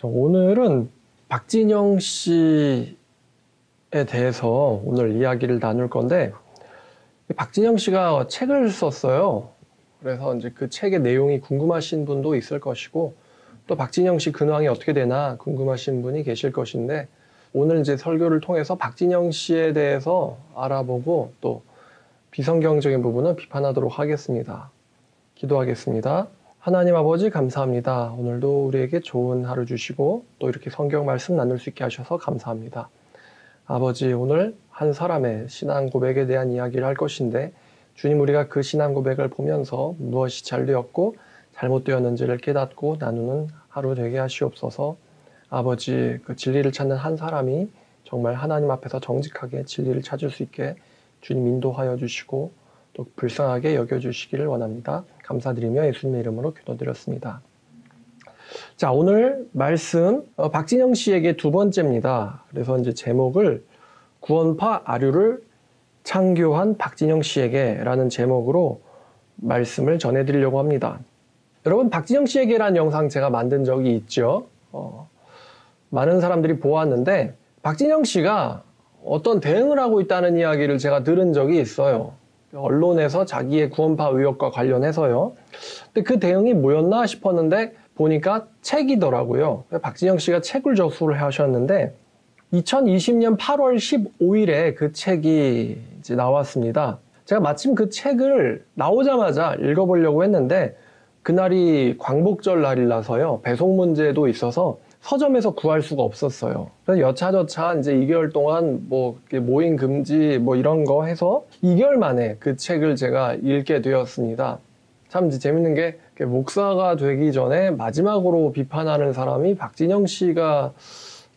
오늘은 박진영 씨에 대해서 오늘 이야기를 나눌 건데, 박진영 씨가 책을 썼어요. 그래서 이제 그 책의 내용이 궁금하신 분도 있을 것이고, 또 박진영 씨 근황이 어떻게 되나 궁금하신 분이 계실 것인데, 오늘 이제 설교를 통해서 박진영 씨에 대해서 알아보고 또 비성경적인 부분은 비판하도록 하겠습니다. 기도하겠습니다. 하나님 아버지 감사합니다. 오늘도 우리에게 좋은 하루 주시고 또 이렇게 성경 말씀 나눌 수 있게 하셔서 감사합니다. 아버지, 오늘 한 사람의 신앙 고백에 대한 이야기를 할 것인데, 주님, 우리가 그 신앙 고백을 보면서 무엇이 잘되었고 잘못되었는지를 깨닫고 나누는 하루 되게 하시옵소서. 아버지, 그 진리를 찾는 한 사람이 정말 하나님 앞에서 정직하게 진리를 찾을 수 있게 주님 인도하여 주시고 또 불쌍하게 여겨주시기를 원합니다. 감사드리며 예수님의 이름으로 기도드렸습니다. 자, 오늘 말씀 박진영 씨에게 두 번째입니다. 그래서 이제 제목을 구원파 아류를 창교한 박진영 씨에게 라는 제목으로 말씀을 전해드리려고 합니다. 여러분, 박진영 씨에게라는 영상 제가 만든 적이 있죠. 많은 사람들이 보았는데 박진영 씨가 어떤 대응을 하고 있다는 이야기를 제가 들은 적이 있어요. 언론에서 자기의 구원파 의혹과 관련해서요. 근데 그 대응이 뭐였나 싶었는데 보니까 책이더라고요. 박진영 씨가 책을 접수를 하셨는데 2020년 8월 15일에 그 책이 이제 나왔습니다. 제가 마침 그 책을 나오자마자 읽어보려고 했는데 그날이 광복절 날이라서요. 배송 문제도 있어서 서점에서 구할 수가 없었어요. 그래서 여차저차 이제 2개월 동안 모임 금지 이런 거 해서 2개월 만에 그 책을 제가 읽게 되었습니다. 참 이제 재밌는 게 목사가 되기 전에 마지막으로 비판하는 사람이 박진영 씨가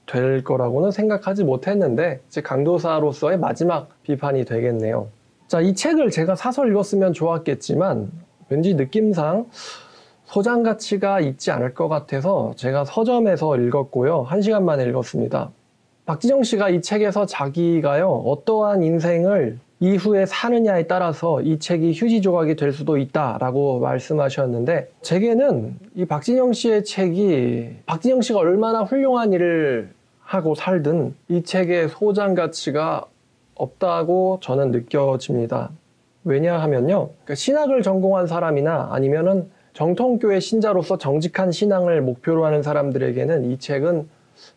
될 거라고는 생각하지 못했는데 제 강도사로서의 마지막 비판이 되겠네요. 자, 이 책을 제가 사서 읽었으면 좋았겠지만 왠지 느낌상 소장 가치가 있지 않을 것 같아서 제가 서점에서 읽었고요. 1시간 만에 읽었습니다. 박진영 씨가 이 책에서 자기가요, 어떠한 인생을 이후에 사느냐에 따라서 이 책이 휴지 조각이 될 수도 있다라고 말씀하셨는데, 제게는 이 박진영 씨의 책이 박진영 씨가 얼마나 훌륭한 일을 하고 살든 이 책의 소장 가치가 없다고 저는 느껴집니다. 왜냐하면요, 신학을 전공한 사람이나 아니면은 정통교회 신자로서 정직한 신앙을 목표로 하는 사람들에게는 이 책은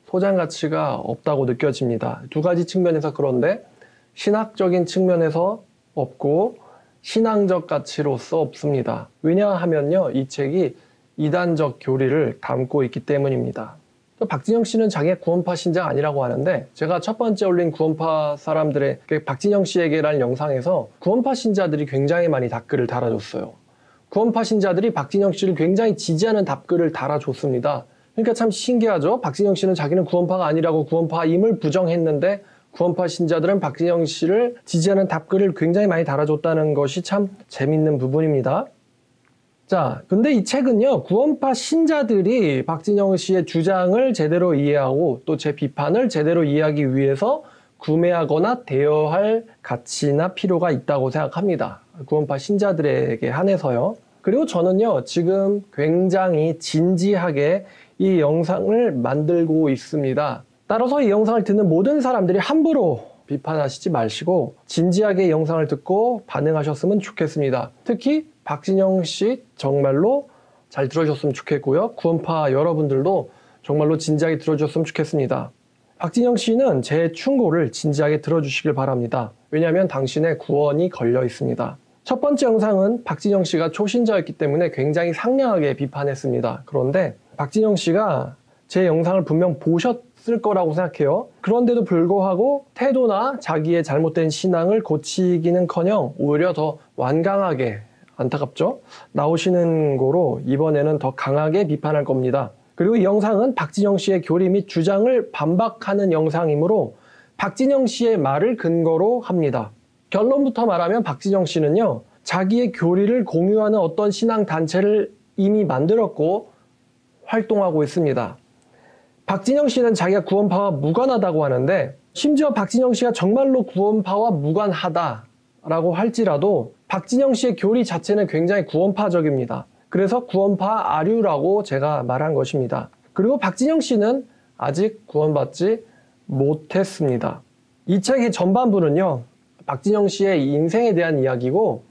소장 가치가 없다고 느껴집니다. 두 가지 측면에서 그런데 신학적인 측면에서 없고 신앙적 가치로서 없습니다. 왜냐하면요, 이 책이 이단적 교리를 담고 있기 때문입니다. 박진영 씨는 자기가 구원파 신자가 아니라고 하는데 제가 첫 번째 올린 구원파 사람들의 박진영 씨에게라는 영상에서 구원파 신자들이 굉장히 많이 댓글을 달아줬어요. 구원파 신자들이 박진영 씨를 굉장히 지지하는 답글을 달아줬습니다. 그러니까 참 신기하죠? 박진영 씨는 자기는 구원파가 아니라고 구원파임을 부정했는데 구원파 신자들은 박진영 씨를 지지하는 답글을 굉장히 많이 달아줬다는 것이 참 재밌는 부분입니다. 자, 근데 이 책은요, 구원파 신자들이 박진영 씨의 주장을 제대로 이해하고 또 제 비판을 제대로 이해하기 위해서 구매하거나 대여할 가치나 필요가 있다고 생각합니다. 구원파 신자들에게 한해서요. 그리고 저는요, 지금 굉장히 진지하게 이 영상을 만들고 있습니다. 따라서 이 영상을 듣는 모든 사람들이 함부로 비판하시지 마시고 진지하게 이 영상을 듣고 반응하셨으면 좋겠습니다. 특히 박진영 씨 정말로 잘 들어주셨으면 좋겠고요. 구원파 여러분들도 정말로 진지하게 들어주셨으면 좋겠습니다. 박진영 씨는 제 충고를 진지하게 들어주시길 바랍니다. 왜냐하면 당신의 구원이 걸려 있습니다. 첫 번째 영상은 박진영 씨가 초신자였기 때문에 굉장히 상냥하게 비판했습니다. 그런데 박진영 씨가 제 영상을 분명 보셨을 거라고 생각해요. 그런데도 불구하고 태도나 자기의 잘못된 신앙을 고치기는커녕 오히려 더 완강하게, 안타깝죠? 나오시는 거로 이번에는 더 강하게 비판할 겁니다. 그리고 이 영상은 박진영 씨의 교리 및 주장을 반박하는 영상이므로 박진영 씨의 말을 근거로 합니다. 결론부터 말하면 박진영 씨는요, 자기의 교리를 공유하는 어떤 신앙 단체를 이미 만들었고 활동하고 있습니다. 박진영 씨는 자기가 구원파와 무관하다고 하는데 심지어 박진영 씨가 정말로 구원파와 무관하다라고 할지라도 박진영 씨의 교리 자체는 굉장히 구원파적입니다. 그래서 구원파 아류라고 제가 말한 것입니다. 그리고 박진영 씨는 아직 구원받지 못했습니다. 이 책의 전반부는요, 박진영 씨의 인생에 대한 이야기고,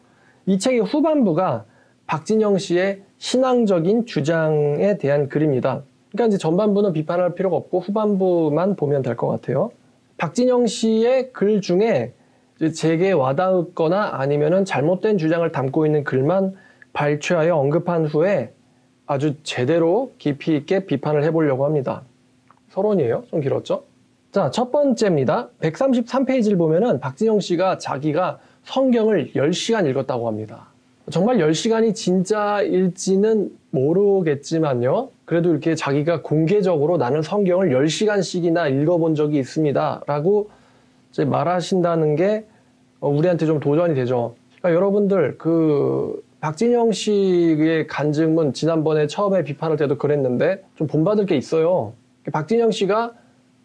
이 책의 후반부가 박진영 씨의 신앙적인 주장에 대한 글입니다. 그러니까 이제 전반부는 비판할 필요가 없고 후반부만 보면 될 것 같아요. 박진영 씨의 글 중에 제게 와닿거나 아니면은 잘못된 주장을 담고 있는 글만 발췌하여 언급한 후에 아주 제대로 깊이 있게 비판을 해보려고 합니다. 서론이에요? 좀 길었죠? 자, 첫 번째입니다. 133페이지를 보면은 박진영 씨가 자기가 성경을 10시간 읽었다고 합니다. 정말 10시간이 진짜일지는 모르겠지만요. 그래도 이렇게 자기가 공개적으로 나는 성경을 10시간씩이나 읽어본 적이 있습니다. 라고 이제 말하신다는 게 우리한테 좀 도전이 되죠. 그러니까 여러분들, 박진영 씨의 간증문 지난번에 처음에 비판할 때도 그랬는데 좀 본받을 게 있어요. 박진영 씨가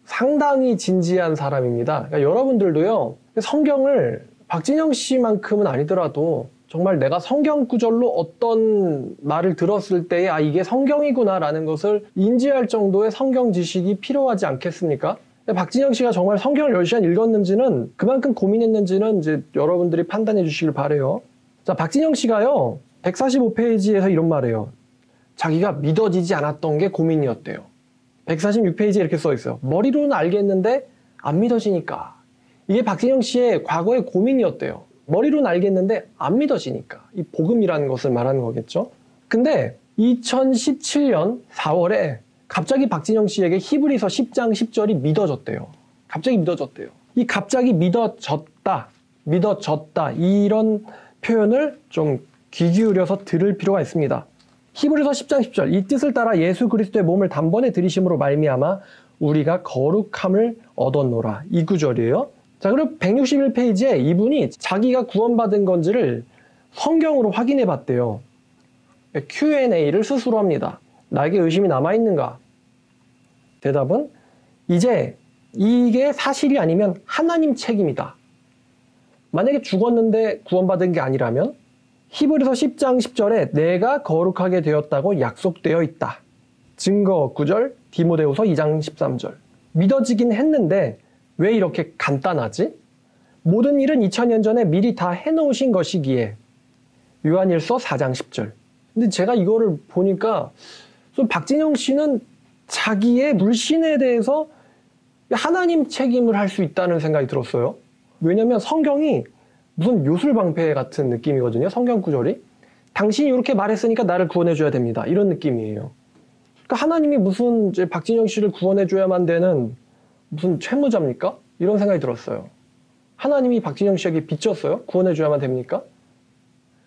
상당히 진지한 사람입니다. 그러니까 여러분들도요, 성경을 박진영 씨만큼은 아니더라도 정말 내가 성경 구절로 어떤 말을 들었을 때에 아, 이게 성경이구나라는 것을 인지할 정도의 성경 지식이 필요하지 않겠습니까? 박진영 씨가 정말 성경을 10시간 읽었는지는 그만큼 고민했는지는 이제 여러분들이 판단해 주시길 바래요. 자, 박진영 씨가요, 145페이지에서 이런 말해요. 자기가 믿어지지 않았던 게 고민이었대요. 146페이지에 이렇게 써 있어요. 머리로는 알겠는데 안 믿어지니까. 이게 박진영 씨의 과거의 고민이었대요. 머리로는 알겠는데 안 믿어지니까. 이 복음이라는 것을 말하는 거겠죠. 근데 2017년 4월에 갑자기 박진영 씨에게 히브리서 10장 10절이 믿어졌대요. 갑자기 믿어졌대요. 이 갑자기 믿어졌다 이런 표현을 좀 귀 기울여서 들을 필요가 있습니다. 히브리서 10장 10절, 이 뜻을 따라 예수 그리스도의 몸을 단번에 들이심으로 말미암아 우리가 거룩함을 얻었노라. 이 구절이에요. 자, 그리고 161페이지에 이분이 자기가 구원받은 건지를 성경으로 확인해 봤대요. Q&A를 스스로 합니다. 나에게 의심이 남아있는가? 대답은 이제 이게 사실이 아니면 하나님 책임이다. 만약에 죽었는데 구원받은 게 아니라면 히브리서 10장 10절에 내가 거룩하게 되었다고 약속되어 있다. 증거 9절, 디모데후서 2장 13절. 믿어지긴 했는데 왜 이렇게 간단하지? 모든 일은 2000년 전에 미리 다 해놓으신 것이기에. 요한일서 4장 10절. 근데 제가 이거를 보니까 좀 박진영 씨는 자기의 불신에 대해서 하나님 책임을 할 수 있다는 생각이 들었어요. 왜냐면 성경이 무슨 요술방패 같은 느낌이거든요. 성경 구절이. 당신이 이렇게 말했으니까 나를 구원해줘야 됩니다. 이런 느낌이에요. 그러니까 하나님이 무슨 이제 박진영 씨를 구원해줘야만 되는 무슨 채무자입니까? 이런 생각이 들었어요. 하나님이 박진영 씨에게 빚졌어요? 구원해줘야만 됩니까?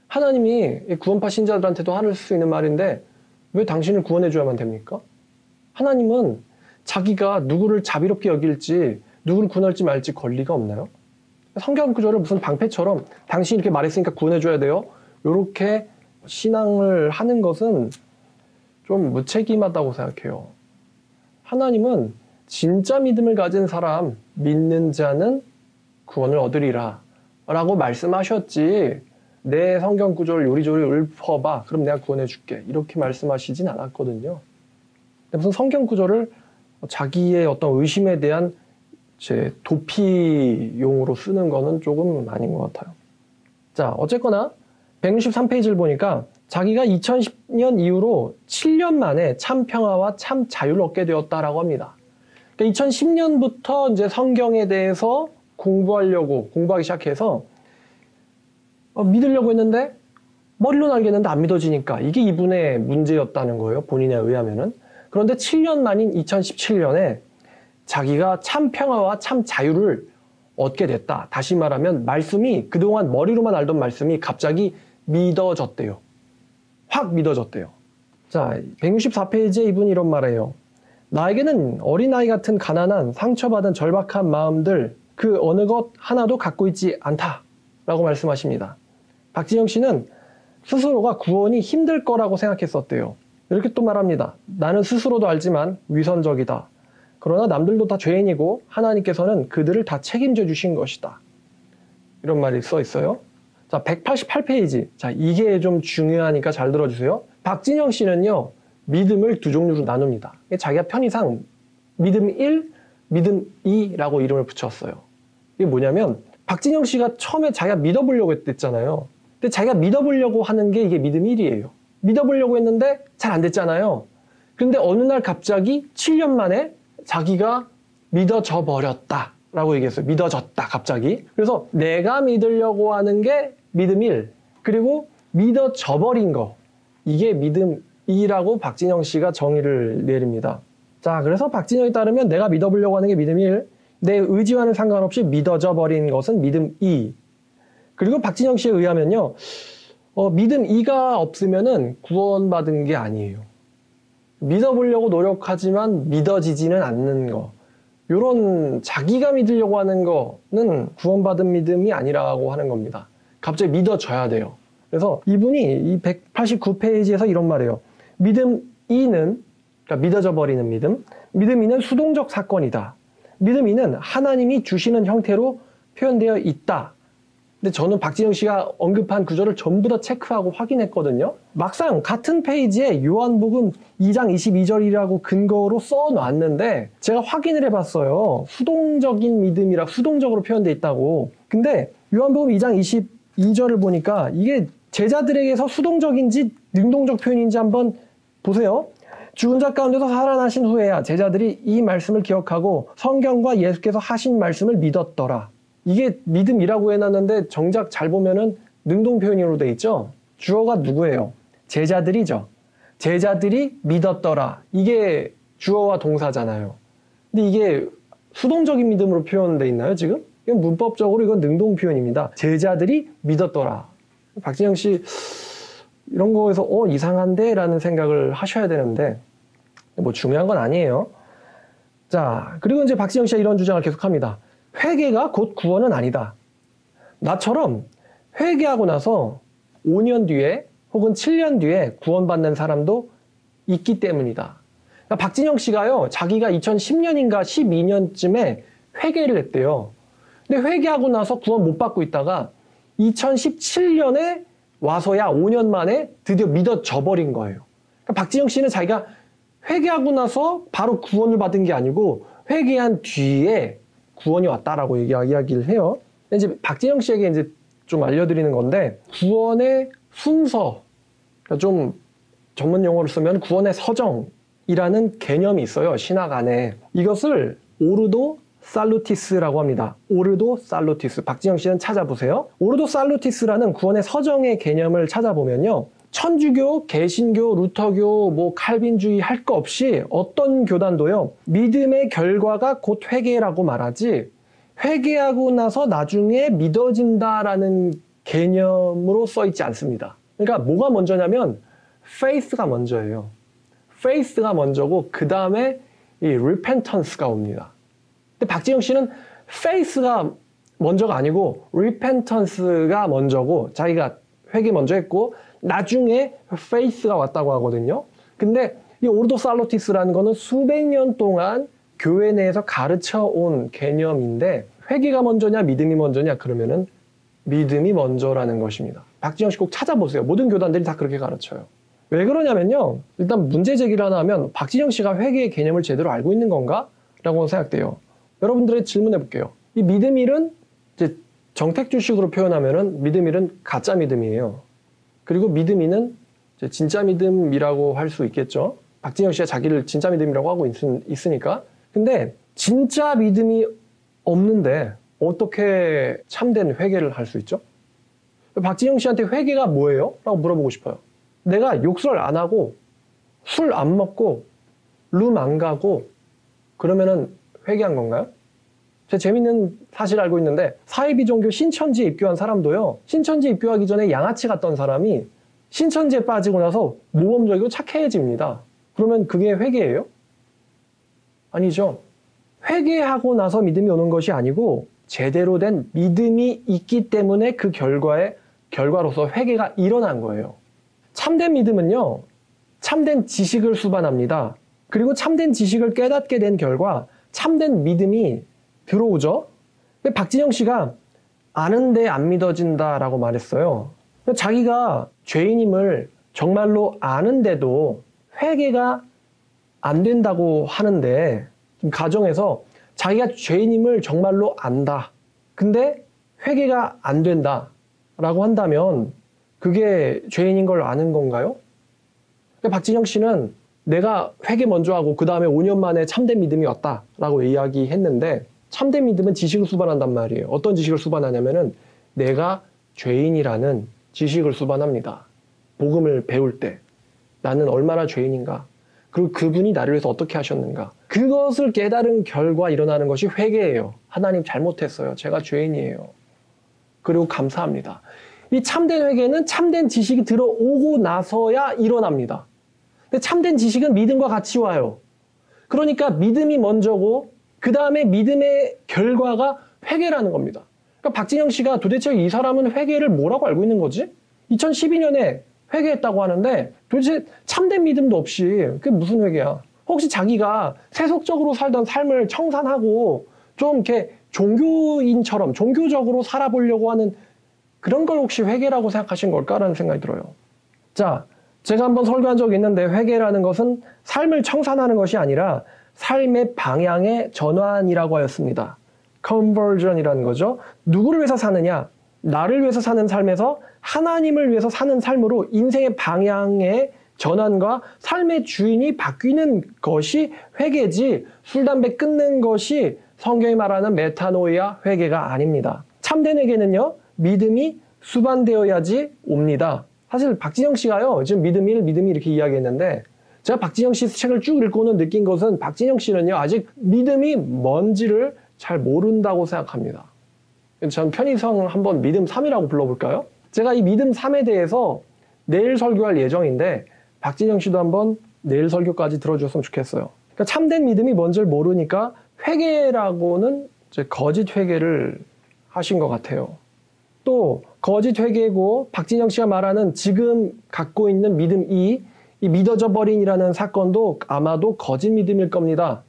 하나님이 구원파 신자들한테도 할 수 있는 말인데 왜 당신을 구원해줘야만 됩니까? 하나님은 자기가 누구를 자비롭게 여길지 누구를 구원할지 말지 권리가 없나요? 성경 구절을 무슨 방패처럼 당신이 이렇게 말했으니까 구원해줘야 돼요. 이렇게 신앙을 하는 것은 좀 무책임하다고 생각해요. 하나님은 진짜 믿음을 가진 사람, 믿는 자는 구원을 얻으리라 라고 말씀하셨지, 내 성경 구절을 요리조리 읊어봐 그럼 내가 구원해줄게 이렇게 말씀하시진 않았거든요. 무슨 성경 구절을 자기의 어떤 의심에 대한 제 도피용으로 쓰는 거는 조금 아닌 것 같아요. 자, 어쨌거나 163페이지를 보니까 자기가 2010년 이후로 7년 만에 참 평화와 참 자유를 얻게 되었다라고 합니다. 그러니까 2010년부터 이제 성경에 대해서 공부하기 시작해서 믿으려고 했는데 머리로는 알겠는데 안 믿어지니까 이게 이분의 문제였다는 거예요. 본인에 의하면은. 그런데 7년 만인 2017년에 자기가 참 평화와 참 자유를 얻게 됐다. 다시 말하면 말씀이 그동안 머리로만 알던 말씀이 갑자기 믿어졌대요. 확 믿어졌대요. 자, 164페이지에 이분이 이런 말해요. 나에게는 어린아이 같은 가난한 상처받은 절박한 마음들 그 어느 것 하나도 갖고 있지 않다 라고 말씀하십니다. 박진영 씨는 스스로가 구원이 힘들 거라고 생각했었대요. 이렇게 또 말합니다. 나는 스스로도 알지만 위선적이다. 그러나 남들도 다 죄인이고 하나님께서는 그들을 다 책임져 주신 것이다. 이런 말이 써 있어요. 자, 188페이지. 자, 이게 좀 중요하니까 잘 들어주세요. 박진영 씨는요, 믿음을 두 종류로 나눕니다. 자기가 편의상 믿음 1, 믿음 2라고 이름을 붙였어요. 이게 뭐냐면 박진영 씨가 처음에 자기가 믿어보려고 했댔잖아요. 근데 자기가 믿어보려고 하는 게 이게 믿음 1이에요. 믿어보려고 했는데 잘 안 됐잖아요. 그런데 어느 날 갑자기 7년 만에 자기가 믿어져 버렸다 라고 얘기했어요. 믿어졌다 갑자기. 그래서 내가 믿으려고 하는 게 믿음 1, 그리고 믿어져 버린 거, 이게 믿음 2라고 박진영 씨가 정의를 내립니다. 자, 그래서 박진영에 따르면 내가 믿어보려고 하는 게 믿음 1, 내 의지와는 상관없이 믿어져 버린 것은 믿음 2. 그리고 박진영 씨에 의하면요, 믿음 2가 없으면은 구원받은 게 아니에요. 믿어보려고 노력하지만 믿어지지는 않는 거, 요런 자기가 믿으려고 하는 거는 구원받은 믿음이 아니라고 하는 겁니다. 갑자기 믿어져야 돼요. 그래서 이분이 이 189페이지에서 이런 말이에요. 믿음 2는, 그러니까 믿어져 버리는 믿음, 믿음 2는 수동적 사건이다. 믿음 2는 하나님이 주시는 형태로 표현되어 있다. 근데 저는 박진영 씨가 언급한 구절을 전부 다 체크하고 확인했거든요. 막상 같은 페이지에 요한복음 2장 22절이라고 근거로 써놨는데 제가 확인을 해봤어요. 수동적인 믿음이라 수동적으로 표현되어 있다고. 근데 요한복음 2장 22절을 보니까 이게 제자들에게서 수동적인지 능동적 표현인지 한번 보세요. 죽은 자 가운데서 살아나신 후에야 제자들이 이 말씀을 기억하고 성경과 예수께서 하신 말씀을 믿었더라. 이게 믿음이라고 해놨는데 정작 잘 보면은 능동 표현으로 돼 있죠. 주어가 누구예요? 제자들이죠. 제자들이 믿었더라. 이게 주어와 동사잖아요. 근데 이게 수동적인 믿음으로 표현돼 있나요, 지금? 이건 문법적으로 이건 능동 표현입니다. 제자들이 믿었더라. 박진영 씨 이런 거에서 이상한데? 라는 생각을 하셔야 되는데 뭐 중요한 건 아니에요. 자, 그리고 이제 박진영 씨가 이런 주장을 계속합니다. 회개가 곧 구원은 아니다. 나처럼 회개하고 나서 5년 뒤에 혹은 7년 뒤에 구원받는 사람도 있기 때문이다. 그러니까 박진영 씨가요, 자기가 2010년인가 12년쯤에 회개를 했대요. 근데 회개하고 나서 구원 못 받고 있다가 2017년에 와서야 5년 만에 드디어 믿어져 버린 거예요. 그러니까 박진영 씨는 자기가 회개하고 나서 바로 구원을 받은 게 아니고 회개한 뒤에 구원이 왔다라고 이야기를 해요. 이제 박진영 씨에게 이제 좀 알려드리는 건데, 구원의 순서, 그러니까 좀 전문 용어를 쓰면 구원의 서정이라는 개념이 있어요. 신학 안에. 이것을 오르도 살루티스라고 합니다. 오르도 살루티스. 박진영 씨는 찾아보세요. 오르도 살루티스라는 구원의 서정의 개념을 찾아보면요, 천주교, 개신교, 루터교, 뭐 칼빈주의 할 거 없이 어떤 교단도요, 믿음의 결과가 곧 회개라고 말하지 회개하고 나서 나중에 믿어진다라는 개념으로 써 있지 않습니다. 그러니까 뭐가 먼저냐면 faith가 먼저예요. faith가 먼저고 그 다음에 이 repentance가 옵니다. 근데 박진영 씨는 faith가 먼저가 아니고 repentance가 먼저고, 자기가 회개 먼저 했고 나중에 faith가 왔다고 하거든요. 근데 이 오르도 살루티스라는 거는 수백 년 동안 교회 내에서 가르쳐 온 개념인데, 회개가 먼저냐 믿음이 먼저냐 그러면은 믿음이 먼저라는 것입니다. 박진영 씨 꼭 찾아보세요. 모든 교단들이 다 그렇게 가르쳐요. 왜 그러냐면요, 일단 문제 제기를 하나 하면 박진영 씨가 회개의 개념을 제대로 알고 있는 건가? 라고 생각돼요. 여러분들의 질문해 볼게요. 이 믿음 일은 이제 정택주식으로 표현하면은 믿음 일은 가짜 믿음이에요. 그리고 믿음 이는 이제 진짜 믿음이라고 할 수 있겠죠. 박진영 씨가 자기를 진짜 믿음이라고 하고 있으니까. 근데 진짜 믿음이 없는데 어떻게 참된 회개를 할 수 있죠? 박진영 씨한테 회개가 뭐예요? 라고 물어보고 싶어요. 내가 욕설 안 하고 술 안 먹고 룸 안 가고 그러면은 회개한 건가요? 제가 재밌는 사실 알고 있는데, 사이비 종교 신천지에 입교한 사람도요, 신천지에 입교하기 전에 양아치 같던 사람이 신천지에 빠지고 나서 모범적이고 착해집니다. 그러면 그게 회개예요? 아니죠. 회개하고 나서 믿음이 오는 것이 아니고 제대로 된 믿음이 있기 때문에 그 결과로서 회개가 일어난 거예요. 참된 믿음은요, 참된 지식을 수반합니다. 그리고 참된 지식을 깨닫게 된 결과 참된 믿음이 들어오죠. 근데 박진영 씨가 아는데 안 믿어진다라고 말했어요. 자기가 죄인임을 정말로 아는데도 회개가 안 된다고 하는데, 좀 가정에서 자기가 죄인임을 정말로 안다. 근데 회개가 안 된다. 라고 한다면 그게 죄인인 걸 아는 건가요? 박진영 씨는 내가 회개 먼저 하고 그 다음에 5년 만에 참된 믿음이 왔다. 라고 이야기했는데 참된 믿음은 지식을 수반한단 말이에요. 어떤 지식을 수반하냐면은 내가 죄인이라는 지식을 수반합니다. 복음을 배울 때 나는 얼마나 죄인인가, 그리고 그분이 나를 위해서 어떻게 하셨는가, 그것을 깨달은 결과 일어나는 것이 회개예요. 하나님 잘못했어요. 제가 죄인이에요. 그리고 감사합니다. 이 참된 회개는 참된 지식이 들어오고 나서야 일어납니다. 근데 참된 지식은 믿음과 같이 와요. 그러니까 믿음이 먼저고 그 다음에 믿음의 결과가 회개라는 겁니다. 그러니까 박진영 씨가 도대체 이 사람은 회개를 뭐라고 알고 있는 거지? 2012년에 회개했다고 하는데 도대체 참된 믿음도 없이 그게 무슨 회개야? 혹시 자기가 세속적으로 살던 삶을 청산하고 좀 이렇게 종교인처럼 종교적으로 살아보려고 하는 그런 걸 혹시 회개라고 생각하신 걸까라는 생각이 들어요. 자, 제가 한번 설교한 적이 있는데 회개라는 것은 삶을 청산하는 것이 아니라 삶의 방향의 전환이라고 하였습니다. conversion이라는 거죠. 누구를 위해서 사느냐? 나를 위해서 사는 삶에서 하나님을 위해서 사는 삶으로 인생의 방향의 전환과 삶의 주인이 바뀌는 것이 회개지, 술, 담배 끊는 것이 성경이 말하는 메타노이아 회개가 아닙니다. 참된 회개는요, 믿음이 수반되어야지 옵니다. 사실 박진영 씨가요, 지금 믿음 1, 믿음 2 이렇게 이야기했는데 제가 박진영 씨 책을 쭉 읽고는 느낀 것은 박진영 씨는요, 아직 믿음이 뭔지를 잘 모른다고 생각합니다. 전 편의성 한번 믿음 3이라고 불러볼까요? 제가 이 믿음 3에 대해서 내일 설교할 예정인데 박진영 씨도 한번 내일 설교까지 들어줬으면 좋겠어요. 그러니까 참된 믿음이 뭔지를 모르니까 회개라고는 이제 거짓 회개를 하신 것 같아요. 또 거짓 회개고 박진영 씨가 말하는 지금 갖고 있는 믿음 2, 이 믿어져 버린이라는 사건도 아마도 거짓 믿음일 겁니다.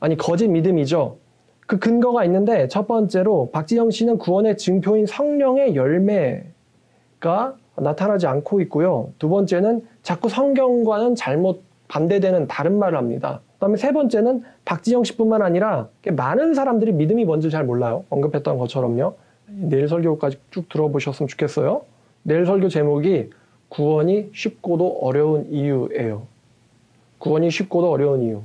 아니, 거짓 믿음이죠. 그 근거가 있는데 첫 번째로 박진영 씨는 구원의 증표인 성령의 열매가 나타나지 않고 있고요. 두 번째는 자꾸 성경과는 잘못 반대되는 다른 말을 합니다. 그다음에 세 번째는 박진영 씨뿐만 아니라 많은 사람들이 믿음이 뭔지 잘 몰라요. 언급했던 것처럼요. 내일 설교까지 쭉 들어보셨으면 좋겠어요. 내일 설교 제목이 구원이 쉽고도 어려운 이유예요. 구원이 쉽고도 어려운 이유.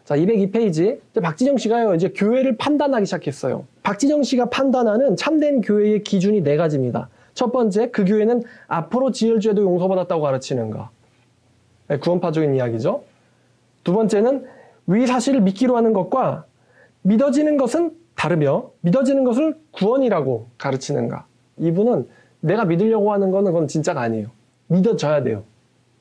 자, 202페이지. 박진영 씨가요, 이제 교회를 판단하기 시작했어요. 박진영 씨가 판단하는 참된 교회의 기준이 4가지입니다. 첫 번째, 그 교회는 앞으로 지을 죄도 용서받았다고 가르치는가. 네, 구원파적인 이야기죠. 두 번째는 위 사실을 믿기로 하는 것과 믿어지는 것은 다르며 믿어지는 것을 구원이라고 가르치는가. 이분은 내가 믿으려고 하는 거는 그건 진짜가 아니에요. 믿어져야 돼요.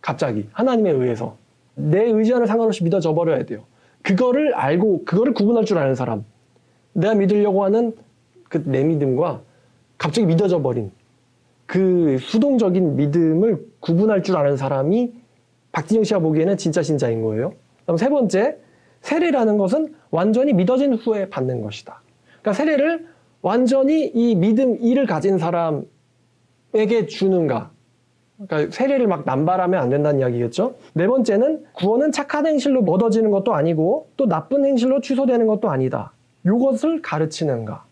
갑자기 하나님에 의해서 내 의지와는 상관없이 믿어져 버려야 돼요. 그거를 알고 그거를 구분할 줄 아는 사람, 내가 믿으려고 하는 그 내 믿음과 갑자기 믿어져 버린 그 수동적인 믿음을 구분할 줄 아는 사람이 박진영 씨가 보기에는 진짜 신자인 거예요. 그럼 세 번째, 세례라는 것은 완전히 믿어진 후에 받는 것이다. 그러니까 세례를 완전히 이 믿음 2를 가진 사람에게 주는가. 그러니까 세례를 막 남발하면 안 된다는 이야기겠죠. 네 번째는 구원은 착한 행실로 얻어지는 것도 아니고 또 나쁜 행실로 취소되는 것도 아니다. 이것을 가르치는가.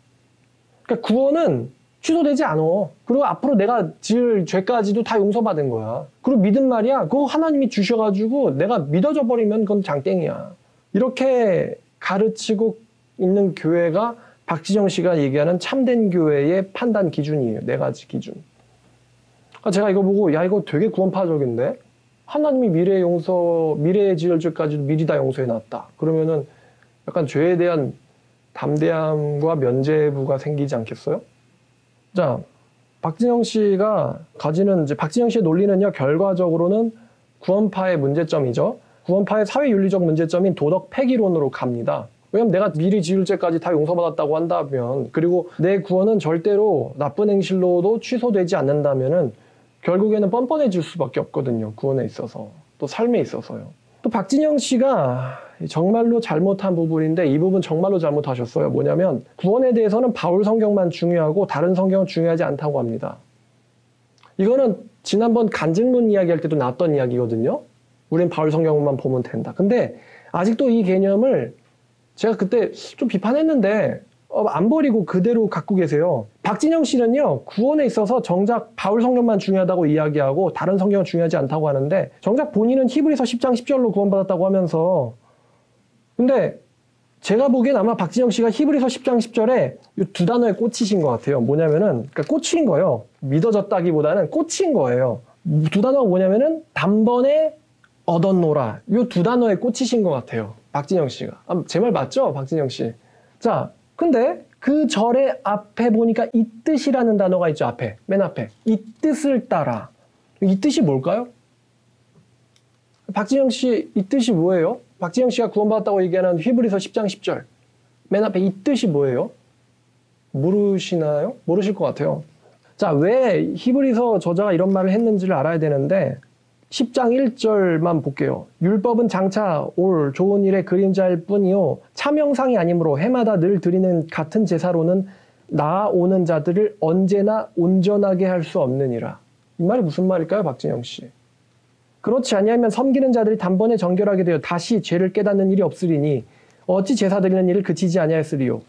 그러니까 구원은 취소되지 않아. 그리고 앞으로 내가 지을 죄까지도 다 용서받은 거야. 그리고 믿음 말이야, 그거 하나님이 주셔가지고 내가 믿어져 버리면 그건 장땡이야. 이렇게 가르치고 있는 교회가 박진영 씨가 얘기하는 참된 교회의 판단 기준이에요. 4가지 기준. 제가 이거 보고 야, 이거 되게 구원파적인데? 하나님이 미래에 지을 죄까지도 미리 다 용서해놨다. 그러면은 약간 죄에 대한 담대함과 면죄부가 생기지 않겠어요? 자, 박진영 씨가 가지는 이제 박진영 씨의 논리는요, 결과적으로는 구원파의 문제점이죠. 구원파의 사회윤리적 문제점인 도덕 폐기론으로 갑니다. 왜냐면 내가 미리 지을 죄까지 다 용서받았다고 한다면, 그리고 내 구원은 절대로 나쁜 행실로도 취소되지 않는다면은 결국에는 뻔뻔해질 수밖에 없거든요. 구원에 있어서, 또 삶에 있어서요. 또 박진영 씨가 정말로 잘못한 부분인데 이 부분 정말로 잘못하셨어요. 뭐냐면 구원에 대해서는 바울 성경만 중요하고 다른 성경은 중요하지 않다고 합니다. 이거는 지난번 간증론 이야기할 때도 나왔던 이야기거든요. 우린 바울 성경만 보면 된다. 근데 아직도 이 개념을 제가 그때 좀 비판했는데 안 버리고 그대로 갖고 계세요. 박진영 씨는요, 구원에 있어서 정작 바울 성경만 중요하다고 이야기하고 다른 성경은 중요하지 않다고 하는데 정작 본인은 히브리서 10장 10절로 구원받았다고 하면서, 근데 제가 보기엔 아마 박진영 씨가 히브리서 10장 10절에 이 두 단어에 꽂히신 것 같아요. 뭐냐면은, 그러니까 꽂힌 거예요. 믿어졌다기보다는 꽂힌 거예요. 두 단어가 뭐냐면은 단번에 얻었노라. 이 두 단어에 꽂히신 것 같아요. 박진영 씨가. 제 말 맞죠? 박진영 씨. 자, 근데 그 절의 앞에 보니까 이 뜻이라는 단어가 있죠. 앞에. 맨 앞에. 이 뜻을 따라. 이 뜻이 뭘까요? 박진영 씨, 이 뜻이 뭐예요? 박진영 씨가 구원받았다고 얘기하는 히브리서 10장 10절. 맨 앞에 이 뜻이 뭐예요? 모르시나요? 모르실 것 같아요. 자, 왜 히브리서 저자가 이런 말을 했는지를 알아야 되는데 10장 1절만 볼게요. 율법은 장차 올 좋은 일의 그림자일 뿐이요 참형상이 아니므로 해마다 늘 드리는 같은 제사로는 나아오는 자들을 언제나 온전하게 할 수 없느니라. 이 말이 무슨 말일까요, 박진영 씨? 그렇지 아니하면 섬기는 자들이 단번에 정결하게 되어 다시 죄를 깨닫는 일이 없으리니 어찌 제사 드리는 일을 그치지 아니하였으리요.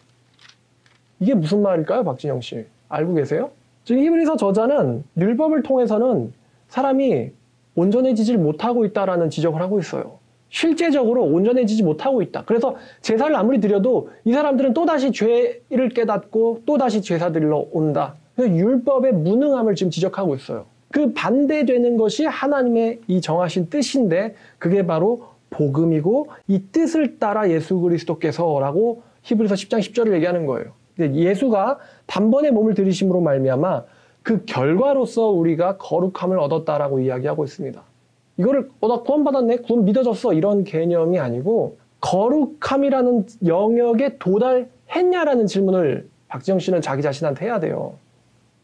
이게 무슨 말일까요, 박진영 씨? 알고 계세요? 지금 히브리서 저자는 율법을 통해서는 사람이 온전해지질 못하고 있다라는 지적을 하고 있어요. 실제적으로 온전해지지 못하고 있다. 그래서 제사를 아무리 드려도 이 사람들은 또다시 죄를 깨닫고 또다시 제사 드리러 온다. 그래서 율법의 무능함을 지금 지적하고 있어요. 그 반대되는 것이 하나님의 이 정하신 뜻인데 그게 바로 복음이고 이 뜻을 따라 예수 그리스도께서라고 히브리서 10장 10절을 얘기하는 거예요. 예수가 단번에 몸을 들이심으로 말미암아 그 결과로서 우리가 거룩함을 얻었다라고 이야기하고 있습니다. 이거를 나 구원받았네, 구원 믿어졌어 이런 개념이 아니고 거룩함이라는 영역에 도달했냐라는 질문을 박지영 씨는 자기 자신한테 해야 돼요.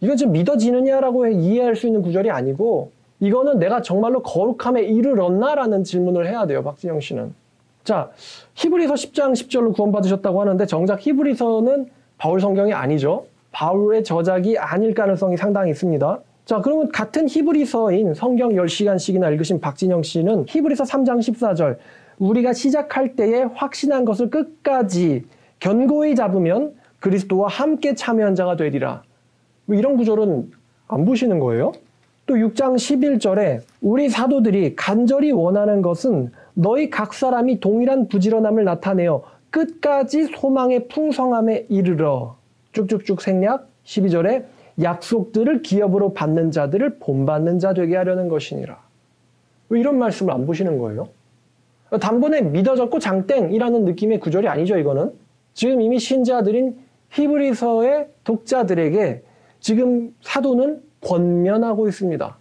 이건 지금 믿어지느냐라고 이해할 수 있는 구절이 아니고 이거는 내가 정말로 거룩함에 이르렀나라는 질문을 해야 돼요, 박진영 씨는. 자, 히브리서 10장 10절로 구원받으셨다고 하는데 정작 히브리서는 바울 성경이 아니죠. 바울의 저작이 아닐 가능성이 상당히 있습니다. 자, 그러면 같은 히브리서인 성경 10시간씩이나 읽으신 박진영 씨는 히브리서 3장 14절 우리가 시작할 때에 확신한 것을 끝까지 견고히 잡으면 그리스도와 함께 참여한 자가 되리라. 뭐 이런 구절은 안 보시는 거예요? 또 6장 11절에 우리 사도들이 간절히 원하는 것은 너희 각 사람이 동일한 부지런함을 나타내어 끝까지 소망의 풍성함에 이르러 쭉쭉쭉 생략 12절에 약속들을 기업으로 받는 자들을 본받는 자 되게 하려는 것이니라. 왜 이런 말씀을 안 보시는 거예요? 단번에 믿어졌고 장땡이라는 느낌의 구절이 아니죠. 이거는 지금 이미 신자들인 히브리서의 독자들에게 지금 사도는 권면하고 있습니다.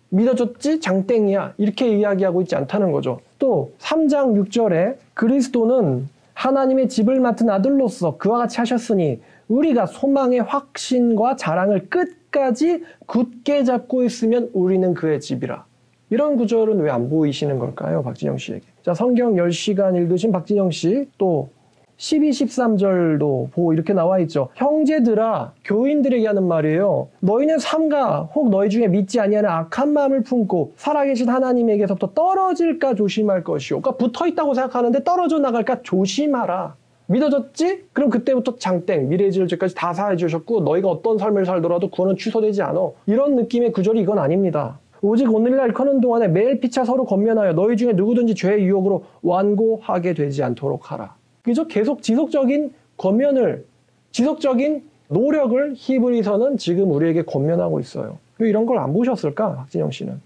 믿어졌지 장땡이야 이렇게 이야기하고 있지 않다는 거죠. 또 3장 6절에 그리스도는 하나님의 집을 맡은 아들로서 그와 같이 하셨으니 우리가 소망의 확신과 자랑을 끝까지 굳게 잡고 있으면 우리는 그의 집이라. 이런 구절은 왜 안 보이시는 걸까요, 박진영 씨에게? 자, 성경 10시간 읽으신 박진영 씨, 또 12, 13절도 보고 이렇게 나와 있죠. 형제들아, 교인들에게 하는 말이에요. 너희는 삼가 혹 너희 중에 믿지 아니하는 악한 마음을 품고 살아계신 하나님에게서부터 떨어질까 조심할 것이요. 그러니까 붙어있다고 생각하는데 떨어져 나갈까 조심하라. 믿어졌지? 그럼 그때부터 장땡, 미래지을 죄까지 다 사해 주셨고 너희가 어떤 삶을 살더라도 구원은 취소되지 않아. 이런 느낌의 구절이 이건 아닙니다. 오직 오늘날 일컫는 동안에 매일 피차 서로 권면하여 너희 중에 누구든지 죄의 유혹으로 완고하게 되지 않도록 하라. 그죠? 계속 지속적인 권면을, 지속적인 노력을 히브리서는 지금 우리에게 권면하고 있어요. 왜 이런 걸 안 보셨을까, 박진영 씨는?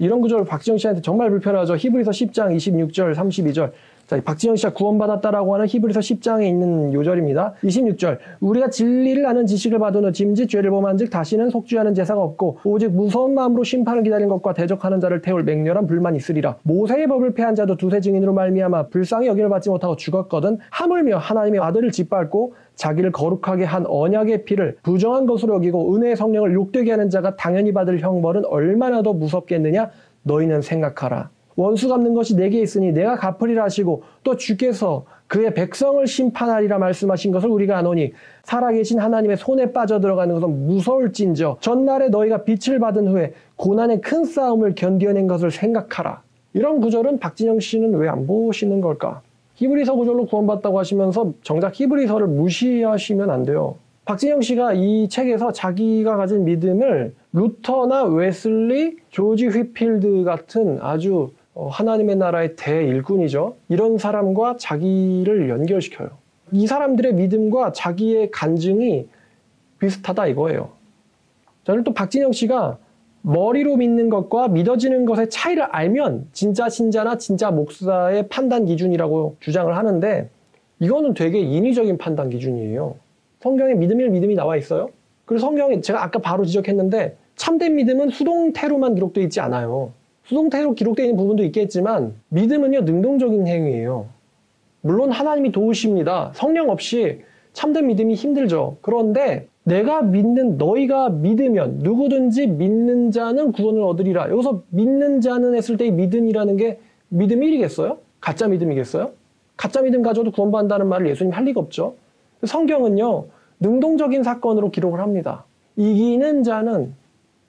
이런 구절 박진영 씨한테 정말 불편하죠. 히브리서 10장 26절, 32절. 자, 박진영 씨가 구원받았다라고 하는 히브리서 10장에 있는 요절입니다. 26절. 우리가 진리를 아는 지식을 받은 후 짐짓 죄를 범한 즉 다시는 속죄하는 제사가 없고 오직 무서운 마음으로 심판을 기다리는 것과 대적하는 자를 태울 맹렬한 불만이 있으리라. 모세의 법을 폐한 자도 두세 증인으로 말미암아 불쌍히 여김을 받지 못하고 죽었거든 하물며 하나님의 아들을 짓밟고 자기를 거룩하게 한 언약의 피를 부정한 것으로 여기고 은혜의 성령을 욕되게 하는 자가 당연히 받을 형벌은 얼마나 더 무섭겠느냐 너희는 생각하라. 원수 갚는 것이 내게 있으니 내가 갚으리라 하시고 또 주께서 그의 백성을 심판하리라 말씀하신 것을 우리가 아노니 살아계신 하나님의 손에 빠져들어가는 것은 무서울진저 전날에 너희가 빛을 받은 후에 고난의 큰 싸움을 견뎌낸 것을 생각하라. 이런 구절은 박진영 씨는 왜 안 보시는 걸까? 히브리서 구절로 구원받다고 하시면서 정작 히브리서를 무시하시면 안 돼요. 박진영 씨가 이 책에서 자기가 가진 믿음을 루터나 웨슬리, 조지 휘필드 같은 아주 하나님의 나라의 대일꾼이죠. 이런 사람과 자기를 연결시켜요. 이 사람들의 믿음과 자기의 간증이 비슷하다 이거예요. 저는 또 박진영 씨가 머리로 믿는 것과 믿어지는 것의 차이를 알면 진짜 신자나 진짜 목사의 판단 기준이라고 주장을 하는데 이거는 되게 인위적인 판단 기준이에요. 성경에 믿음이 나와 있어요. 그리고 성경에 제가 아까 바로 지적했는데 참된 믿음은 수동태로만 기록되어 있지 않아요. 수동태로 기록되어 있는 부분도 있겠지만 믿음은요 능동적인 행위예요. 물론 하나님이 도우십니다. 성령 없이 참된 믿음이 힘들죠. 그런데 내가 믿는 너희가 믿으면 누구든지 믿는 자는 구원을 얻으리라. 여기서 믿는 자는 했을 때의 믿음이라는 게 믿음 1이겠어요? 가짜 믿음이겠어요? 가짜 믿음 가져도 구원받는다는 말을 예수님이 할 리가 없죠. 성경은요 능동적인 사건으로 기록을 합니다. 이기는 자는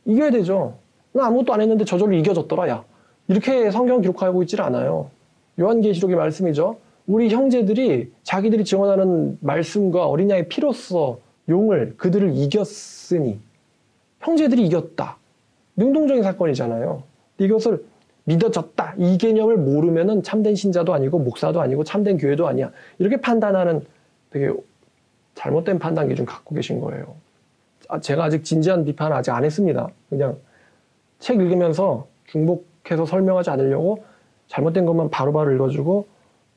이겨야 되죠. 나 아무것도 안 했는데 저절로 이겨졌더라 야. 이렇게 성경 기록하고 있질 않아요. 요한계시록의 말씀이죠. 우리 형제들이 자기들이 증언하는 말씀과 어린 양의 피로써 그들을 이겼으니 형제들이 이겼다. 능동적인 사건이잖아요. 이것을 믿어졌다. 이 개념을 모르면은 참된 신자도 아니고 목사도 아니고 참된 교회도 아니야. 이렇게 판단하는 되게 잘못된 판단 기준 갖고 계신 거예요. 제가 아직 진지한 비판을 아직 안 했습니다. 그냥 책 읽으면서 중복해서 설명하지 않으려고 잘못된 것만 바로바로 읽어주고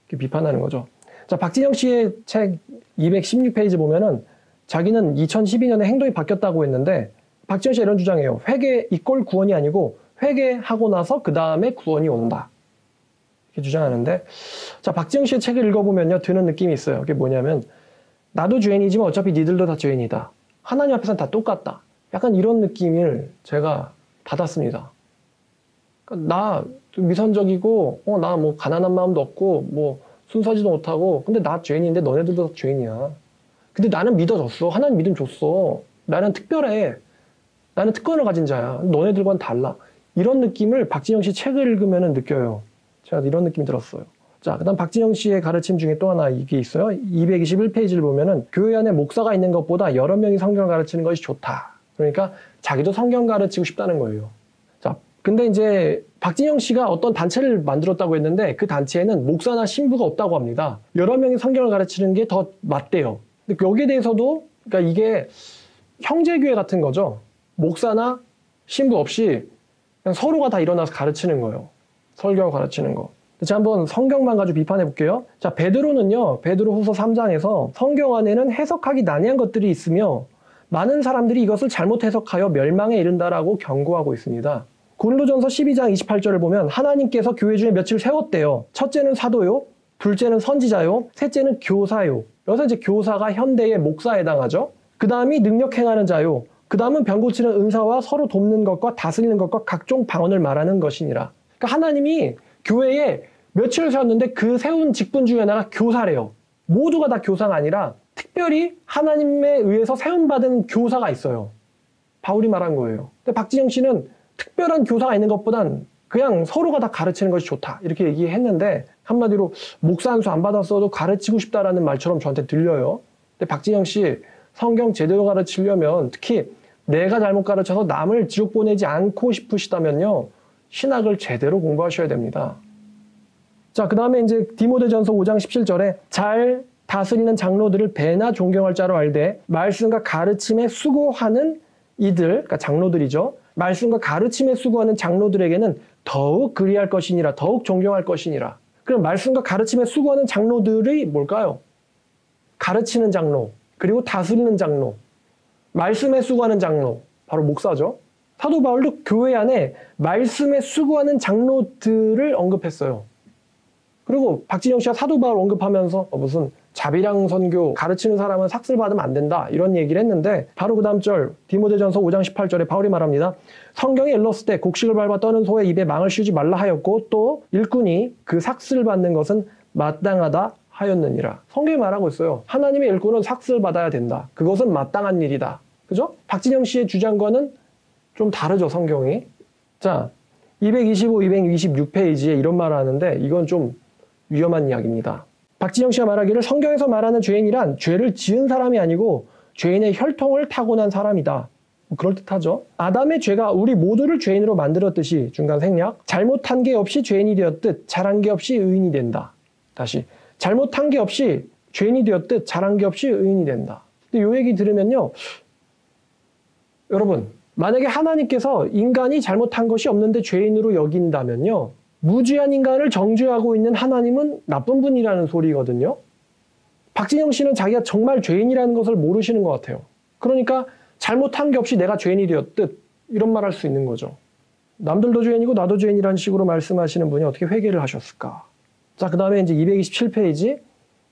이렇게 비판하는 거죠. 자, 박진영 씨의 책 216페이지 보면은 자기는 2012년에 행동이 바뀌었다고 했는데 박진영 씨가 이런 주장해요. 회개 이꼴 구원이 아니고 회개하고 나서 그 다음에 구원이 온다. 이렇게 주장하는데 자, 박진영 씨의 책을 읽어보면요 드는 느낌이 있어요. 그게 뭐냐면 나도 죄인이지만 어차피 니들도 다 죄인이다. 하나님 앞에서는 다 똑같다. 약간 이런 느낌을 제가 받았습니다. 그러니까 나 미선적이고 나 뭐 가난한 마음도 없고 뭐 순수하지도 못하고 근데 나 죄인인데 너네들도 다 죄인이야. 근데 나는 믿어졌어. 하나님 믿음 줬어. 나는 특별해. 나는 특권을 가진 자야. 너네들과는 달라. 이런 느낌을 박진영 씨 책을 읽으면 느껴요. 제가 이런 느낌이 들었어요. 자, 그 다음 박진영 씨의 가르침 중에 또 하나 이게 있어요. 221페이지를 보면은 교회 안에 목사가 있는 것보다 여러 명이 성경을 가르치는 것이 좋다. 그러니까 자기도 성경 가르치고 싶다는 거예요. 자, 근데 이제 박진영 씨가 어떤 단체를 만들었다고 했는데 그 단체에는 목사나 신부가 없다고 합니다. 여러 명이 성경을 가르치는 게 더 맞대요. 근데 여기에 대해서도 그러니까 이게 형제교회 같은 거죠. 목사나 신부 없이 그냥 서로가 다 일어나서 가르치는 거예요. 설교하고 가르치는 거. 자, 한번 성경만 가지고 비판해 볼게요. 자, 베드로는요. 베드로후서 3장에서 성경 안에는 해석하기 난해한 것들이 있으며 많은 사람들이 이것을 잘못 해석하여 멸망에 이른다라고 경고하고 있습니다. 고린도전서 12장 28절을 보면 하나님께서 교회 중에 며칠 세웠대요. 첫째는 사도요. 둘째는 선지자요. 셋째는 교사요. 여기서 이제 교사가 현대의 목사에 해당하죠. 그 다음이 능력 행하는 자요. 그 다음은 병 고치는 은사와 서로 돕는 것과 다스리는 것과 각종 방언을 말하는 것이니라. 그러니까 하나님이 교회에 며칠을 세웠는데 그 세운 직분 중에 하나가 교사래요. 모두가 다 교사가 아니라 특별히 하나님에 의해서 세움받은 교사가 있어요. 바울이 말한 거예요. 근데 박진영 씨는 특별한 교사가 있는 것보단 그냥 서로가 다 가르치는 것이 좋다. 이렇게 얘기했는데 한마디로 목사 한 수 안 받았어도 가르치고 싶다라는 말처럼 저한테 들려요. 근데 박진영 씨 성경 제대로 가르치려면 특히 내가 잘못 가르쳐서 남을 지옥 보내지 않고 싶으시다면요. 신학을 제대로 공부하셔야 됩니다. 자, 그 다음에 이제 디모데전서 5장 17절에 잘 다스리는 장로들을 배나 존경할 자로 알되 말씀과 가르침에 수고하는 이들, 그러니까 장로들이죠. 말씀과 가르침에 수고하는 장로들에게는 더욱 그리할 것이니라, 더욱 존경할 것이니라. 그럼 말씀과 가르침에 수고하는 장로들이 뭘까요? 가르치는 장로, 그리고 다스리는 장로, 말씀에 수고하는 장로, 바로 목사죠. 사도 바울도 교회 안에 말씀에 수고하는 장로들을 언급했어요. 그리고 박진영 씨가 사도 바울 언급하면서 무슨 자비랑 선교 가르치는 사람은 삭슬 받으면 안 된다 이런 얘기를 했는데 바로 그 다음 절 디모데전서 5장 18절에 바울이 말합니다. 성경에 일렀을 때 곡식을 밟아 떠는 소의 입에 망을 씌우지 말라 하였고 또 일꾼이 그 삭슬 받는 것은 마땅하다 하였느니라. 성경이 말하고 있어요. 하나님의 일꾼은 삭슬 받아야 된다. 그것은 마땅한 일이다. 그죠? 박진영 씨의 주장과는 좀 다르죠, 성경이. 자, 225, 226페이지에 이런 말을 하는데 이건 좀 위험한 이야기입니다. 박진영 씨가 말하기를 성경에서 말하는 죄인이란 죄를 지은 사람이 아니고 죄인의 혈통을 타고난 사람이다. 그럴듯하죠. 아담의 죄가 우리 모두를 죄인으로 만들었듯이 중간 생략 잘못한 게 없이 죄인이 되었듯 잘한 게 없이 의인이 된다. 다시 잘못한 게 없이 죄인이 되었듯 잘한 게 없이 의인이 된다. 근데 이 얘기 들으면요. 여러분 만약에 하나님께서 인간이 잘못한 것이 없는데 죄인으로 여긴다면요. 무죄한 인간을 정죄하고 있는 하나님은 나쁜 분이라는 소리거든요. 박진영 씨는 자기가 정말 죄인이라는 것을 모르시는 것 같아요. 그러니까 잘못한 게 없이 내가 죄인이 되었듯 이런 말 할 수 있는 거죠. 남들도 죄인이고 나도 죄인이라는 식으로 말씀하시는 분이 어떻게 회개를 하셨을까? 자, 그 다음에 이제 227페이지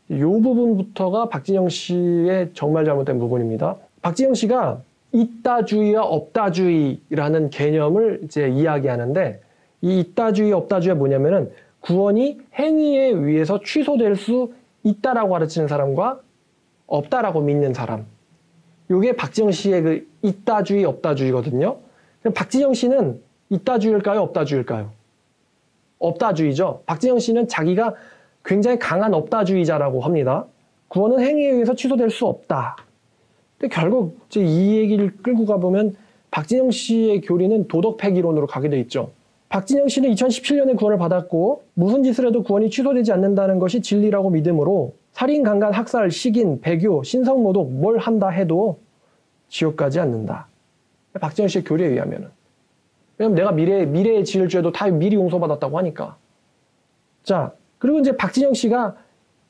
이 부분부터가 박진영 씨의 정말 잘못된 부분입니다. 박진영 씨가 있다주의와 없다주의라는 개념을 이제 이야기하는데 이 있다주의, 없다주의가 뭐냐면은 구원이 행위에 의해서 취소될 수 있다라고 가르치는 사람과 없다라고 믿는 사람. 이게 박진영 씨의 그 있다주의, 없다주의거든요. 그럼 박진영 씨는 있다주의일까요? 없다주의일까요? 없다주의죠. 박진영 씨는 자기가 굉장히 강한 없다주의자라고 합니다. 구원은 행위에 의해서 취소될 수 없다. 근데 결국 이제 이 얘기를 끌고 가보면 박진영 씨의 교리는 도덕 폐기론으로 가게 돼 있죠. 박진영 씨는 2017년에 구원을 받았고 무슨 짓을 해도 구원이 취소되지 않는다는 것이 진리라고 믿음으로 살인, 강간, 학살, 식인, 배교, 신성모독 뭘 한다 해도 지옥 가지 않는다. 박진영 씨의 교리에 의하면은. 왜냐면 내가 미래에 지을 죄도 다 미리 용서받았다고 하니까. 자, 그리고 이제 박진영 씨가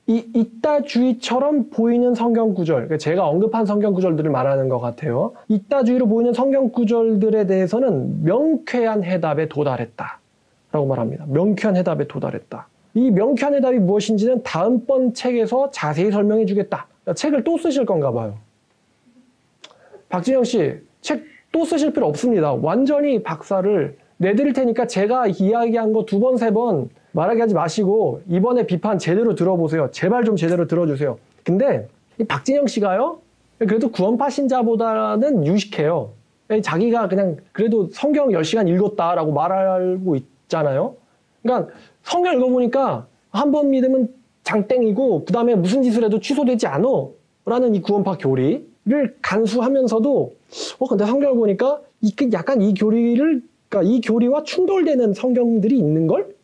이 있다주의처럼 보이는 성경 구절, 그러니까 제가 언급한 성경 구절들을 말하는 것 같아요. 있다주의로 보이는 성경 구절들에 대해서는 명쾌한 해답에 도달했다. 라고 말합니다. 명쾌한 해답에 도달했다. 이 명쾌한 해답이 무엇인지는 다음번 책에서 자세히 설명해 주겠다. 책을 또 쓰실 건가 봐요. 박진영 씨, 책 또 쓰실 필요 없습니다. 완전히 박사를 내드릴 테니까 제가 이야기한 거 2번, 3번 말하게 하지 마시고 이번에 비판 제대로 들어보세요. 제발 좀 제대로 들어주세요. 근데 이 박진영 씨가요. 그래도 구원파 신자보다는 유식해요. 자기가 그냥 그래도 성경 10시간 읽었다라고 말하고 있잖아요. 그러니까 성경 읽어보니까 한 번 믿으면 장땡이고 그 다음에 무슨 짓을 해도 취소되지 않아 라는 이 구원파 교리를 간수하면서도 근데 성경을 보니까 약간 이 교리를 그러니까 이 교리와 충돌되는 성경들이 있는걸?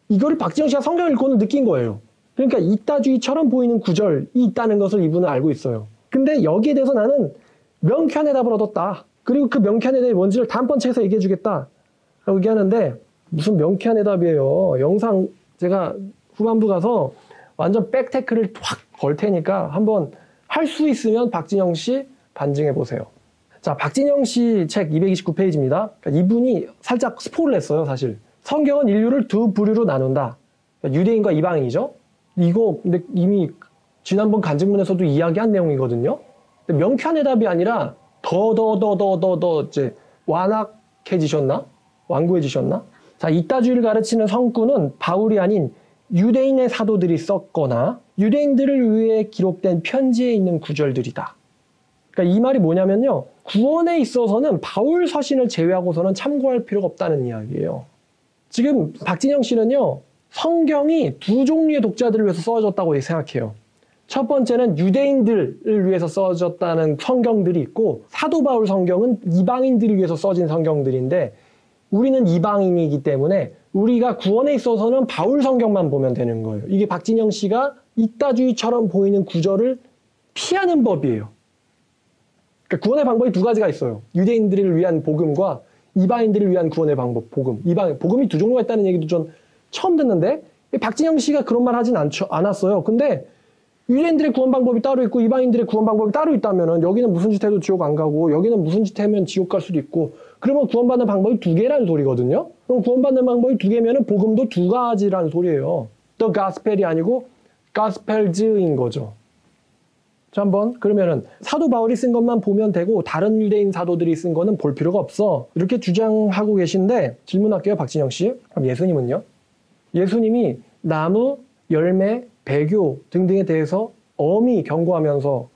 이거를 박진영 씨가 성경을 읽고는 느낀 거예요. 그러니까 있다주의처럼 보이는 구절이 있다는 것을 이분은 알고 있어요. 근데 여기에 대해서 나는 명쾌한 해답을 얻었다. 그리고 그 명쾌한 해답이 뭔지를 다음번 책에서 얘기해 주겠다. 라고 얘기하는데 무슨 명쾌한 해답이에요. 영상 제가 후반부 가서 완전 백테크를 확 걸 테니까 한번 할 수 있으면 박진영 씨 반증해 보세요. 자, 박진영 씨 책 229페이지입니다. 그러니까 이분이 살짝 스포를 했어요, 사실. 성경은 인류를 2 부류로 나눈다. 그러니까 유대인과 이방인이죠. 이거 근데 이미 지난번 간증문에서도 이야기한 내용이거든요. 근데 명쾌한 해답이 아니라 더 이제 완악해지셨나? 완고해지셨나? 자, 이따주의를 가르치는 성구는 바울이 아닌 유대인의 사도들이 썼거나 유대인들을 위해 기록된 편지에 있는 구절들이다. 그러니까 이 말이 뭐냐면요. 구원에 있어서는 바울 서신을 제외하고서는 참고할 필요가 없다는 이야기예요. 지금 박진영 씨는요. 성경이 2 종류의 독자들을 위해서 써졌다고 생각해요. 첫 번째는 유대인들을 위해서 써졌다는 성경들이 있고 사도 바울 성경은 이방인들을 위해서 써진 성경들인데 우리는 이방인이기 때문에 우리가 구원에 있어서는 바울 성경만 보면 되는 거예요. 이게 박진영 씨가 이따주의처럼 보이는 구절을 피하는 법이에요. 그러니까 구원의 방법이 2가지가 있어요. 유대인들을 위한 복음과 이방인들을 위한 구원의 방법, 복음. 복음이 2 종류가 있다는 얘기도 전 처음 듣는데 박진영 씨가 그런 말 하진 않았어요. 근데 유대인들의 구원 방법이 따로 있고 이방인들의 구원 방법이 따로 있다면은 여기는 무슨 짓 해도 지옥 안 가고 여기는 무슨 짓 하면 지옥 갈 수도 있고 그러면 구원받는 방법이 2개라는 소리거든요. 그럼 구원받는 방법이 2개면은 복음도 2가지라는 소리예요. The Gospel이 아니고 Gospels인 거죠. 자, 한번 그러면은 사도 바울이 쓴 것만 보면 되고 다른 유대인 사도들이 쓴 거는 볼 필요가 없어. 이렇게 주장하고 계신데 질문할게요, 박진영 씨. 그럼 예수님은요? 예수님이 나무, 열매, 배교 등등에 대해서 엄히 경고하면서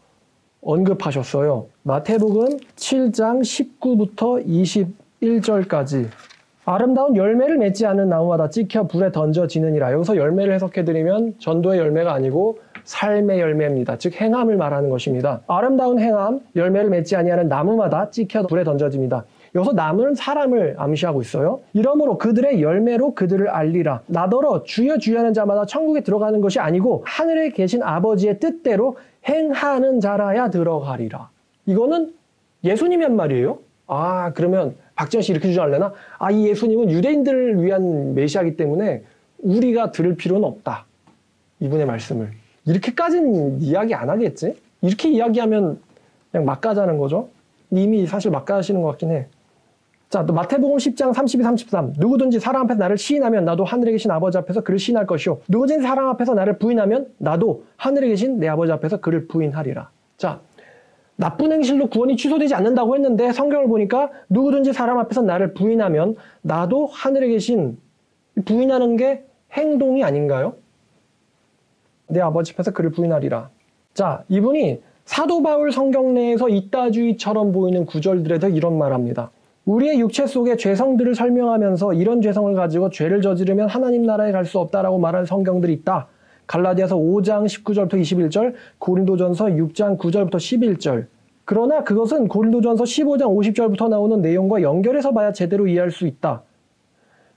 언급하셨어요. 마태복음 7장 19부터 21절까지 아름다운 열매를 맺지 않는 나무마다 찍혀 불에 던져지느니라. 여기서 열매를 해석해드리면 전도의 열매가 아니고 삶의 열매입니다. 즉 행함을 말하는 것입니다. 아름다운 행함, 열매를 맺지 아니하는 나무마다 찍혀 불에 던져집니다. 여기서 나무는 사람을 암시하고 있어요. 이러므로 그들의 열매로 그들을 알리라. 나더러 주여 주여 하는 자마다 천국에 들어가는 것이 아니고 하늘에 계신 아버지의 뜻대로 행하는 자라야 들어가리라. 이거는 예수님이 한 말이에요. 아, 그러면 박지현 씨 이렇게 주지 않을래나? 아, 이 예수님은 유대인들을 위한 메시아이기 때문에 우리가 들을 필요는 없다. 이분의 말씀을. 이렇게까지는 이야기 안 하겠지? 이렇게 이야기하면 그냥 막 가자는 거죠. 이미 사실 막 가시는 것 같긴 해. 자, 또 마태복음 10장 32, 33. 누구든지 사람 앞에서 나를 시인하면 나도 하늘에 계신 아버지 앞에서 그를 시인할 것이요. 누구든지 사람 앞에서 나를 부인하면 나도 하늘에 계신 내 아버지 앞에서 그를 부인하리라. 자, 나쁜 행실로 구원이 취소되지 않는다고 했는데 성경을 보니까 누구든지 사람 앞에서 나를 부인하면 나도 하늘에 계신, 부인하는 게 행동이 아닌가요? 내 아버지 앞에서 그를 부인하리라. 자, 이분이 사도 바울 성경 내에서 이따주의처럼 보이는 구절들에서 이런 말합니다. 우리의 육체 속의 죄성들을 설명하면서 이런 죄성을 가지고 죄를 저지르면 하나님 나라에 갈 수 없다라고 말하는 성경들이 있다. 갈라디아서 5장 19절부터 21절, 고린도전서 6장 9절부터 11절. 그러나 그것은 고린도전서 15장 50절부터 나오는 내용과 연결해서 봐야 제대로 이해할 수 있다.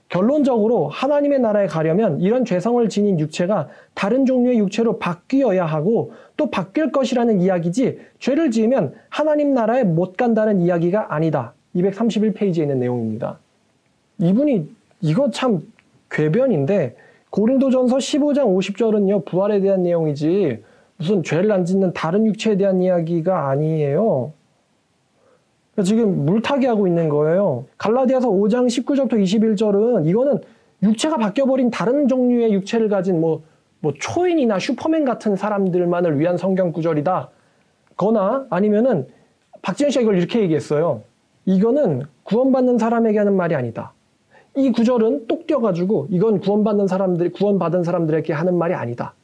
결론적으로 하나님의 나라에 가려면 이런 죄성을 지닌 육체가 다른 종류의 육체로 바뀌어야 하고 또 바뀔 것이라는 이야기지, 죄를 지으면 하나님 나라에 못 간다는 이야기가 아니다. 231페이지에 있는 내용입니다. 이분이 이거 참 궤변인데, 고린도전서 15장 50절은요 부활에 대한 내용이지 무슨 죄를 안 짓는 다른 육체에 대한 이야기가 아니에요. 지금 물타기 하고 있는 거예요. 갈라디아서 5장 19절부터 21절은 이거는 육체가 바뀌어버린 다른 종류의 육체를 가진 뭐 초인이나 슈퍼맨 같은 사람들만을 위한 성경 구절이다. 거나 아니면은 박지현 씨가 이걸 이렇게 얘기했어요. 이거는 구원받는 사람에게 하는 말이 아니다. 이 구절은 똑 띄어가지고 이건 구원받는 사람들, 구원받은 사람들에게 하는 말이 아니다.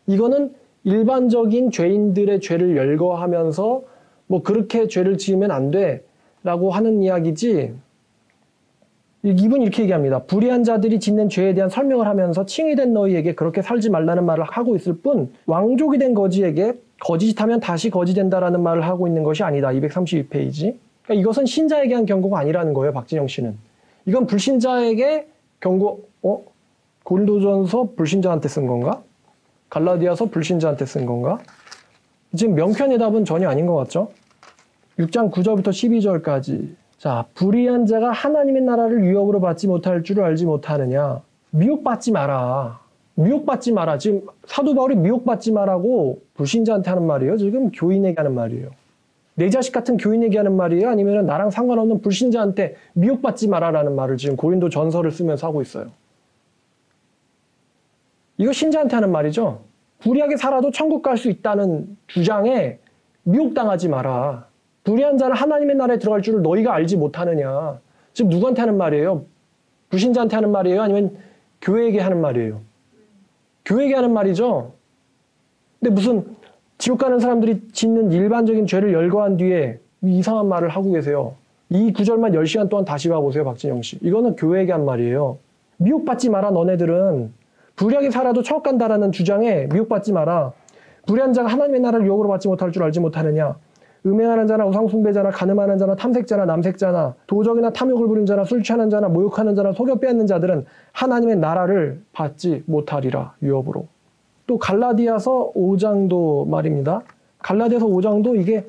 이거는 일반적인 죄인들의 죄를 열거하면서 뭐 그렇게 죄를 지으면 안 돼 라고 하는 이야기지. 이분이 이렇게 얘기합니다. 불의한 자들이 짓는 죄에 대한 설명을 하면서 칭이 된 너희에게 그렇게 살지 말라는 말을 하고 있을 뿐, 왕족이 된 거지에게 거짓하면 다시 거지 된다라는 말을 하고 있는 것이 아니다. 232페이지. 그러니까 이것은 신자에게 한 경고가 아니라는 거예요. 박진영 씨는. 이건 불신자에게 경고. 고린도전서 불신자한테 쓴 건가? 갈라디아서 불신자한테 쓴 건가? 지금 명쾌한 대답은 전혀 아닌 것 같죠? 6장 9절부터 12절까지. 자, 불의한 자가 하나님의 나라를 유업으로 받지 못할 줄을 알지 못하느냐. 미혹받지 마라. 미혹받지 마라. 지금 사도 바울이 미혹받지 마라고 불신자한테 하는 말이에요. 지금 교인에게 하는 말이에요. 내 자식 같은 교인에게 하는 말이에요? 아니면 나랑 상관없는 불신자한테 미혹받지 마라라는 말을 지금 고린도 전서를 쓰면서 하고 있어요. 이거 신자한테 하는 말이죠. 불의하게 살아도 천국 갈 수 있다는 주장에 미혹당하지 마라. 불의한 자는 하나님의 나라에 들어갈 줄을 너희가 알지 못하느냐. 지금 누구한테 하는 말이에요? 불신자한테 하는 말이에요? 아니면 교회에게 하는 말이에요? 교회에게 하는 말이죠. 근데 무슨 지옥 가는 사람들이 짓는 일반적인 죄를 열거한 뒤에 이상한 말을 하고 계세요. 이 구절만 10시간 동안 다시 봐보세요, 박진영 씨. 이거는 교회에게 한 말이에요. 미혹받지 마라, 너네들은. 불의하게 살아도 천국 간다라는 주장에 미혹받지 마라. 불의한 자가 하나님의 나라를 유혹으로 받지 못할 줄 알지 못하느냐. 음행하는 자나 우상숭배자나 가늠하는 자나 탐색자나 남색자나 도적이나 탐욕을 부리는 자나 술 취하는 자나 모욕하는 자나 속여 빼앗는 자들은 하나님의 나라를 받지 못하리라. 유업으로. 또 갈라디아서 5장도 말입니다. 갈라디아서 5장도 이게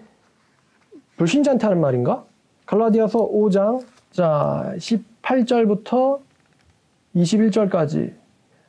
불신자한테 하는 말인가? 갈라디아서 5장 자 18절부터 21절까지.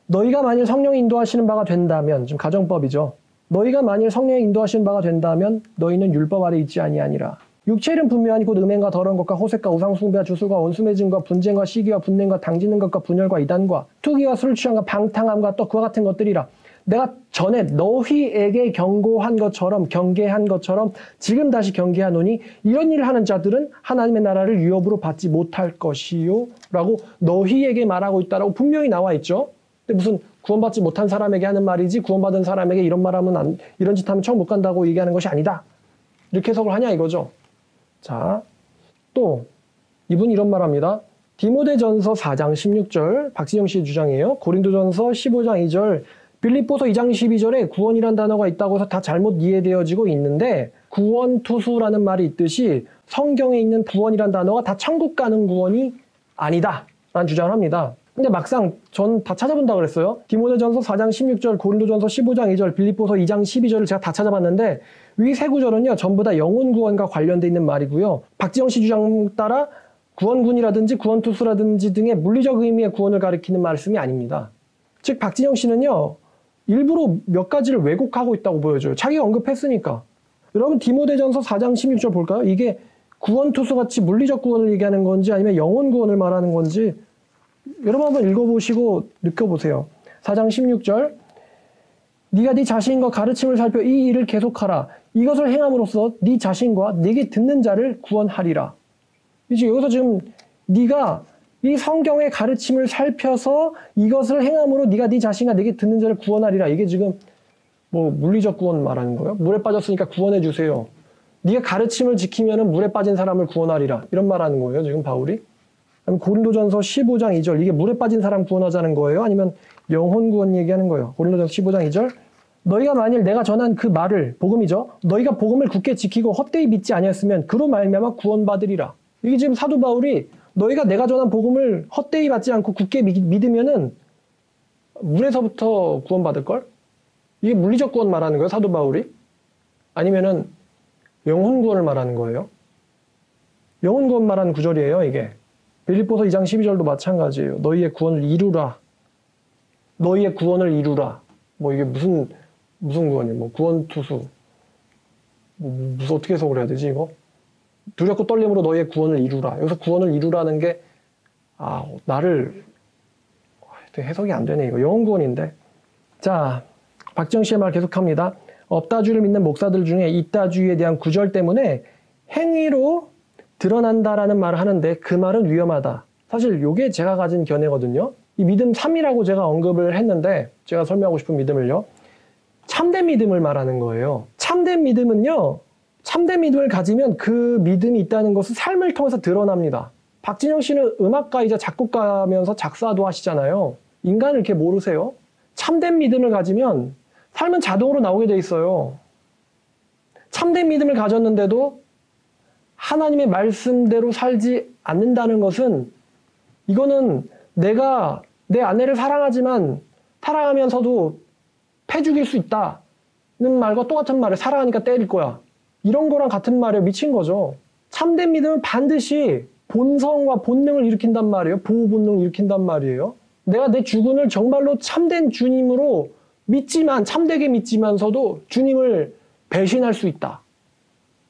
너희가 만일 성령이 인도하시는 바가 된다면, 지금 가정법이죠. 너희가 만일 성령이 인도하시는 바가 된다면 너희는 율법 아래 있지 아니하니라. 육체의 일은 분명하니 곧 음행과 더러운 것과 호색과 우상숭배와 주술과 원수매증과 분쟁과 시기와 분냄과 당지는 것과 분열과 이단과 투기와 술 취함과 방탕함과 또 그와 같은 것들이라. 내가 전에 너희에게 경고한 것처럼 경계한 것처럼 지금 다시 경계하노니 이런 일을 하는 자들은 하나님의 나라를 유업으로 받지 못할 것이요 라고 너희에게 말하고 있다라고 분명히 나와 있죠. 근데 무슨 구원받지 못한 사람에게 하는 말이지 구원받은 사람에게 이런 말하면 이런 짓 하면 천국 못 간다고 얘기하는 것이 아니다. 이렇게 해석을 하냐 이거죠. 자, 또 이분이 이런 말합니다. 디모데전서 4장 16절 박진영 씨 주장이에요. 고린도전서 15장 2절 빌립보서 2장 12절에 구원이란 단어가 있다고 해서 다 잘못 이해되어지고 있는데 구원투수라는 말이 있듯이 성경에 있는 구원이란 단어가 다 천국 가는 구원이 아니다 라는 주장을 합니다. 근데 막상 전 다 찾아본다 그랬어요. 디모데전서 4장 16절, 고린도전서 15장 2절, 빌립보서 2장 12절을 제가 다 찾아봤는데 위 세 구절은요 전부 다 영혼 구원과 관련돼 있는 말이고요. 박지영 씨 주장 따라 구원군이라든지 구원투수라든지 등의 물리적 의미의 구원을 가리키는 말씀이 아닙니다. 즉 박진영 씨는요 일부러 몇 가지를 왜곡하고 있다고 보여줘요. 자기가 언급했으니까. 여러분 디모데전서 4장 16절 볼까요? 이게 구원투수같이 물리적 구원을 얘기하는 건지 아니면 영혼 구원을 말하는 건지 여러분 한번 읽어보시고 느껴보세요. 4장 16절 네가 네 자신과 가르침을 살펴 이 일을 계속하라. 이것을 행함으로써 네 자신과 네게 듣는 자를 구원하리라. 이제 여기서 지금 네가 이 성경의 가르침을 살펴서 이것을 행함으로 네가 네 자신과 네게 듣는 자를 구원하리라. 이게 지금 뭐 물리적 구원 말하는 거예요? 물에 빠졌으니까 구원해 주세요. 네가 가르침을 지키면은 물에 빠진 사람을 구원하리라. 이런 말하는 거예요, 지금 바울이. 고린도전서 15장 2절 이게 물에 빠진 사람 구원하자는 거예요? 아니면 영혼 구원 얘기하는 거예요? 고린도전서 15장 2절 너희가 만일 내가 전한 그 말을 복음이죠. 너희가 복음을 굳게 지키고 헛되이 믿지 아니했으면 그로 말미암아 구원받으리라. 이게 지금 사도 바울이 너희가 내가 전한 복음을 헛되이 받지 않고 굳게 믿으면은 물에서부터 구원받을걸? 이게 물리적 구원 말하는 거예요, 사도 바울이? 아니면은 영혼 구원을 말하는 거예요? 영혼 구원 말하는 구절이에요, 이게. 빌립보서 2장 12절도 마찬가지예요. 너희의 구원을 이루라. 너희의 구원을 이루라. 뭐 이게 무슨 구원이에요? 뭐 구원투수. 무슨 어떻게 해석을 해야 되지, 이거? 두렵고 떨림으로 너희의 구원을 이루라. 여기서 구원을 이루라는 게, 나를, 해석이 안 되네, 이거. 영혼 구원인데. 자, 박지영 씨의 말 계속합니다. 없다주의를 믿는 목사들 중에 있다주의에 대한 구절 때문에 행위로 드러난다라는 말을 하는데 그 말은 위험하다. 사실 이게 제가 가진 견해거든요. 이 믿음 3이라고 제가 언급을 했는데 제가 설명하고 싶은 믿음을요. 참된 믿음을 말하는 거예요. 참된 믿음은요. 참된 믿음을 가지면 그 믿음이 있다는 것은 삶을 통해서 드러납니다. 박진영 씨는 음악가이자 작곡가면서 작사도 하시잖아요. 인간을 이렇게 모르세요? 참된 믿음을 가지면 삶은 자동으로 나오게 돼 있어요. 참된 믿음을 가졌는데도 하나님의 말씀대로 살지 않는다는 것은 이거는 내가 내 아내를 사랑하지만 사랑하면서도 패 죽일 수 있다는 말과 똑같은 말을 사랑하니까 때릴 거야. 이런 거랑 같은 말이에요. 미친 거죠. 참된 믿음은 반드시 본성과 본능을 일으킨단 말이에요. 보호 본능을 일으킨단 말이에요. 내가 내 주군을 정말로 참된 주님으로 참되게 믿지만서도 주님을 배신할 수 있다.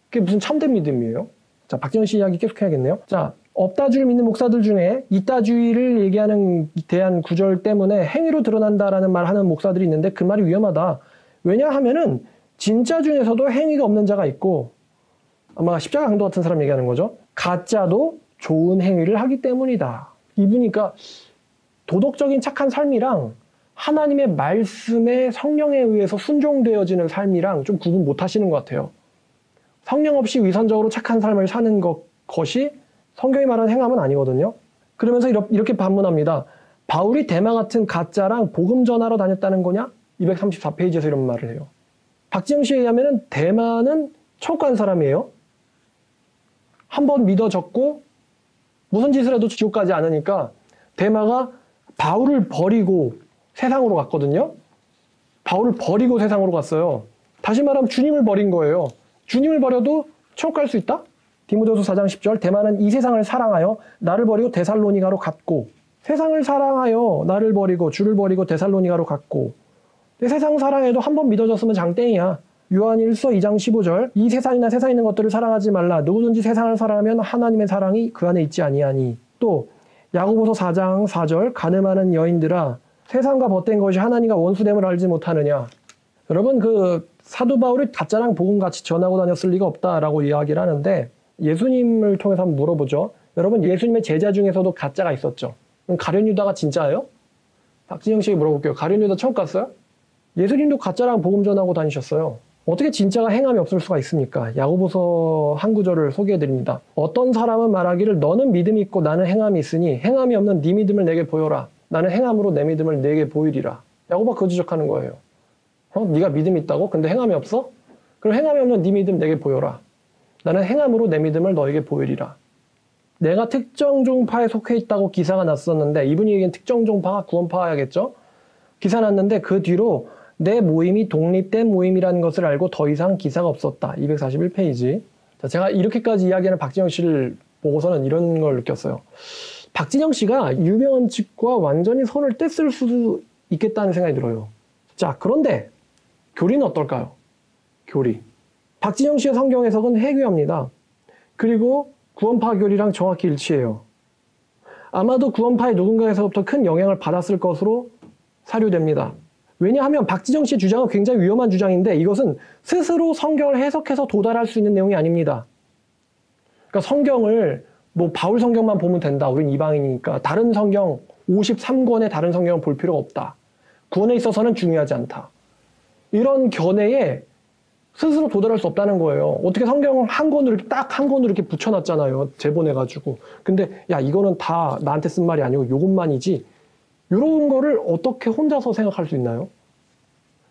그게 무슨 참된 믿음이에요? 자, 박지원 씨 이야기 계속해야겠네요. 자, 없다주의를 믿는 목사들 중에 있다주의를 얘기하는 대한 구절 때문에 행위로 드러난다라는 말 하는 목사들이 있는데 그 말이 위험하다. 왜냐하면은 진짜 중에서도 행위가 없는 자가 있고 아마 십자가 강도 같은 사람 얘기하는 거죠. 가짜도 좋은 행위를 하기 때문이다. 이분이니까 도덕적인 착한 삶이랑 하나님의 말씀에 성령에 의해서 순종되어지는 삶이랑 좀 구분 못 하시는 것 같아요. 성령 없이 위선적으로 착한 삶을 사는 것이 성경이 말하는 행함은 아니거든요. 그러면서 이렇게 반문합니다. 바울이 대마 같은 가짜랑 복음 전하러 다녔다는 거냐? 234페이지에서 이런 말을 해요. 박지영 씨에 의하면 대마는 천국 간 사람이에요. 한번 믿어졌고 무슨 짓을 해도 지옥 가지 않으니까 대마가 바울을 버리고 세상으로 갔거든요. 바울을 버리고 세상으로 갔어요. 다시 말하면 주님을 버린 거예요. 주님을 버려도 천국 갈 수 있다? 디모데후서 4장 10절 대마는 이 세상을 사랑하여 나를 버리고 데살로니가로 갔고 세상을 사랑하여 나를 버리고 주를 버리고 데살로니가로 갔고 세상 사랑해도 한 번 믿어졌으면 장땡이야. 요한일서 2장 15절 이 세상이나 세상에 있는 것들을 사랑하지 말라. 누구든지 세상을 사랑하면 하나님의 사랑이 그 안에 있지 아니하니. 또 야고보서 4장 4절 가늠하는 여인들아 세상과 벗된 것이 하나님과 원수됨을 알지 못하느냐. 여러분 그 사도 바울이 가짜랑 복음같이 전하고 다녔을 리가 없다라고 이야기를 하는데 예수님을 통해서 한번 물어보죠. 여러분 예수님의 제자 중에서도 가짜가 있었죠. 그럼 가룟 유다가 진짜예요? 박진영 씨에게 물어볼게요. 가룟 유다 천국 갔어요? 예수님도 가짜랑 복음 전하고 다니셨어요. 어떻게 진짜가 행함이 없을 수가 있습니까? 야고보서 한 구절을 소개해드립니다. 어떤 사람은 말하기를 너는 믿음이 있고 나는 행함이 있으니 행함이 없는 네 믿음을 내게 보여라. 나는 행함으로 내 믿음을 내게 보이리라. 야고보가 그 지적하는 거예요. 네가 믿음이 있다고? 근데 행함이 없어? 그럼 행함이 없는 네 믿음 내게 보여라. 나는 행함으로 내 믿음을 너에게 보이리라. 내가 특정 종파에 속해 있다고 기사가 났었는데, 이분이 얘기한 특정 종파가 구원파야겠죠? 기사 났는데 그 뒤로 내 모임이 독립된 모임이라는 것을 알고 더 이상 기사가 없었다. 241페이지. 자, 제가 이렇게까지 이야기하는 박진영 씨를 보고서는 이런 걸 느꼈어요. 박진영 씨가 유명한 측과 완전히 손을 뗐을 수도 있겠다는 생각이 들어요. 자, 그런데 교리는 어떨까요? 교리. 박진영 씨의 성경 해석은 회귀합니다. 그리고 구원파 교리랑 정확히 일치해요. 아마도 구원파의 누군가에서부터 큰 영향을 받았을 것으로 사료됩니다. 왜냐하면 박진영 씨의 주장은 굉장히 위험한 주장인데 이것은 스스로 성경을 해석해서 도달할 수 있는 내용이 아닙니다. 그러니까 성경을 뭐 바울 성경만 보면 된다. 우린 이방인이니까 다른 성경 53권의 다른 성경을 볼 필요가 없다. 구원에 있어서는 중요하지 않다. 이런 견해에 스스로 도달할 수 없다는 거예요. 어떻게 성경을 한 권으로 이렇게 딱 한 권으로 이렇게 붙여놨잖아요. 제본해가지고. 근데 야 이거는 다 나한테 쓴 말이 아니고 요것만이지. 이런 거를 어떻게 혼자서 생각할 수 있나요?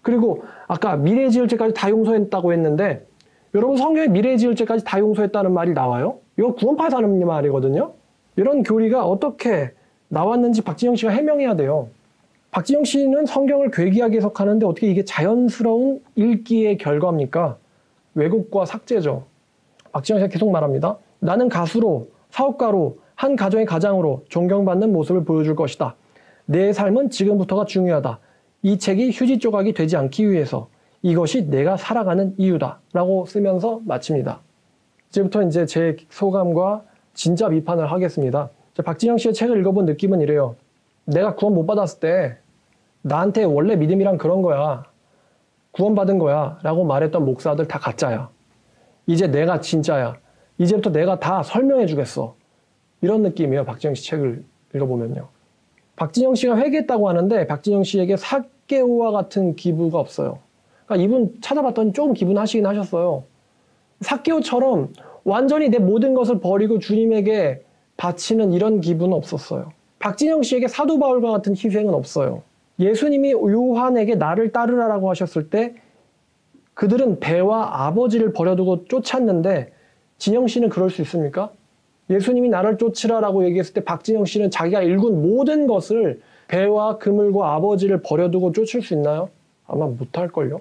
그리고 아까 미래 지을 죄까지 다 용서했다고 했는데 여러분 성경에 미래 지을 죄까지 다 용서했다는 말이 나와요? 이거 구원파에서 하는 말이거든요. 이런 교리가 어떻게 나왔는지 박진영 씨가 해명해야 돼요. 박진영 씨는 성경을 괴기하게 해석하는데 어떻게 이게 자연스러운 읽기의 결과입니까? 왜곡과 삭제죠. 박진영 씨가 계속 말합니다. 나는 가수로, 사업가로, 한 가정의 가장으로 존경받는 모습을 보여줄 것이다. 내 삶은 지금부터가 중요하다. 이 책이 휴지 조각이 되지 않기 위해서 이것이 내가 살아가는 이유다. 라고 쓰면서 마칩니다. 이제부터 이제 제 소감과 진짜 비판을 하겠습니다. 박진영 씨의 책을 읽어본 느낌은 이래요. 내가 구원 못 받았을 때 나한테 원래 믿음이란 그런 거야. 구원받은 거야. 라고 말했던 목사들 다 가짜야. 이제 내가 진짜야. 이제부터 내가 다 설명해 주겠어. 이런 느낌이에요. 박진영 씨 책을 읽어보면요. 박진영 씨가 회개했다고 하는데 박진영 씨에게 삭개오와 같은 기부가 없어요. 그러니까 이분 찾아봤더니 조금 기분하시긴 하셨어요. 삭개오처럼 완전히 내 모든 것을 버리고 주님에게 바치는 이런 기분은 없었어요. 박진영 씨에게 사도 바울과 같은 희생은 없어요. 예수님이 요한에게 나를 따르라라고 하셨을 때 그들은 배와 아버지를 버려두고 쫓았는데 진영 씨는 그럴 수 있습니까? 예수님이 나를 쫓으라라고 얘기했을 때 박진영 씨는 자기가 일군 모든 것을 배와 그물과 아버지를 버려두고 쫓을 수 있나요? 아마 못할걸요?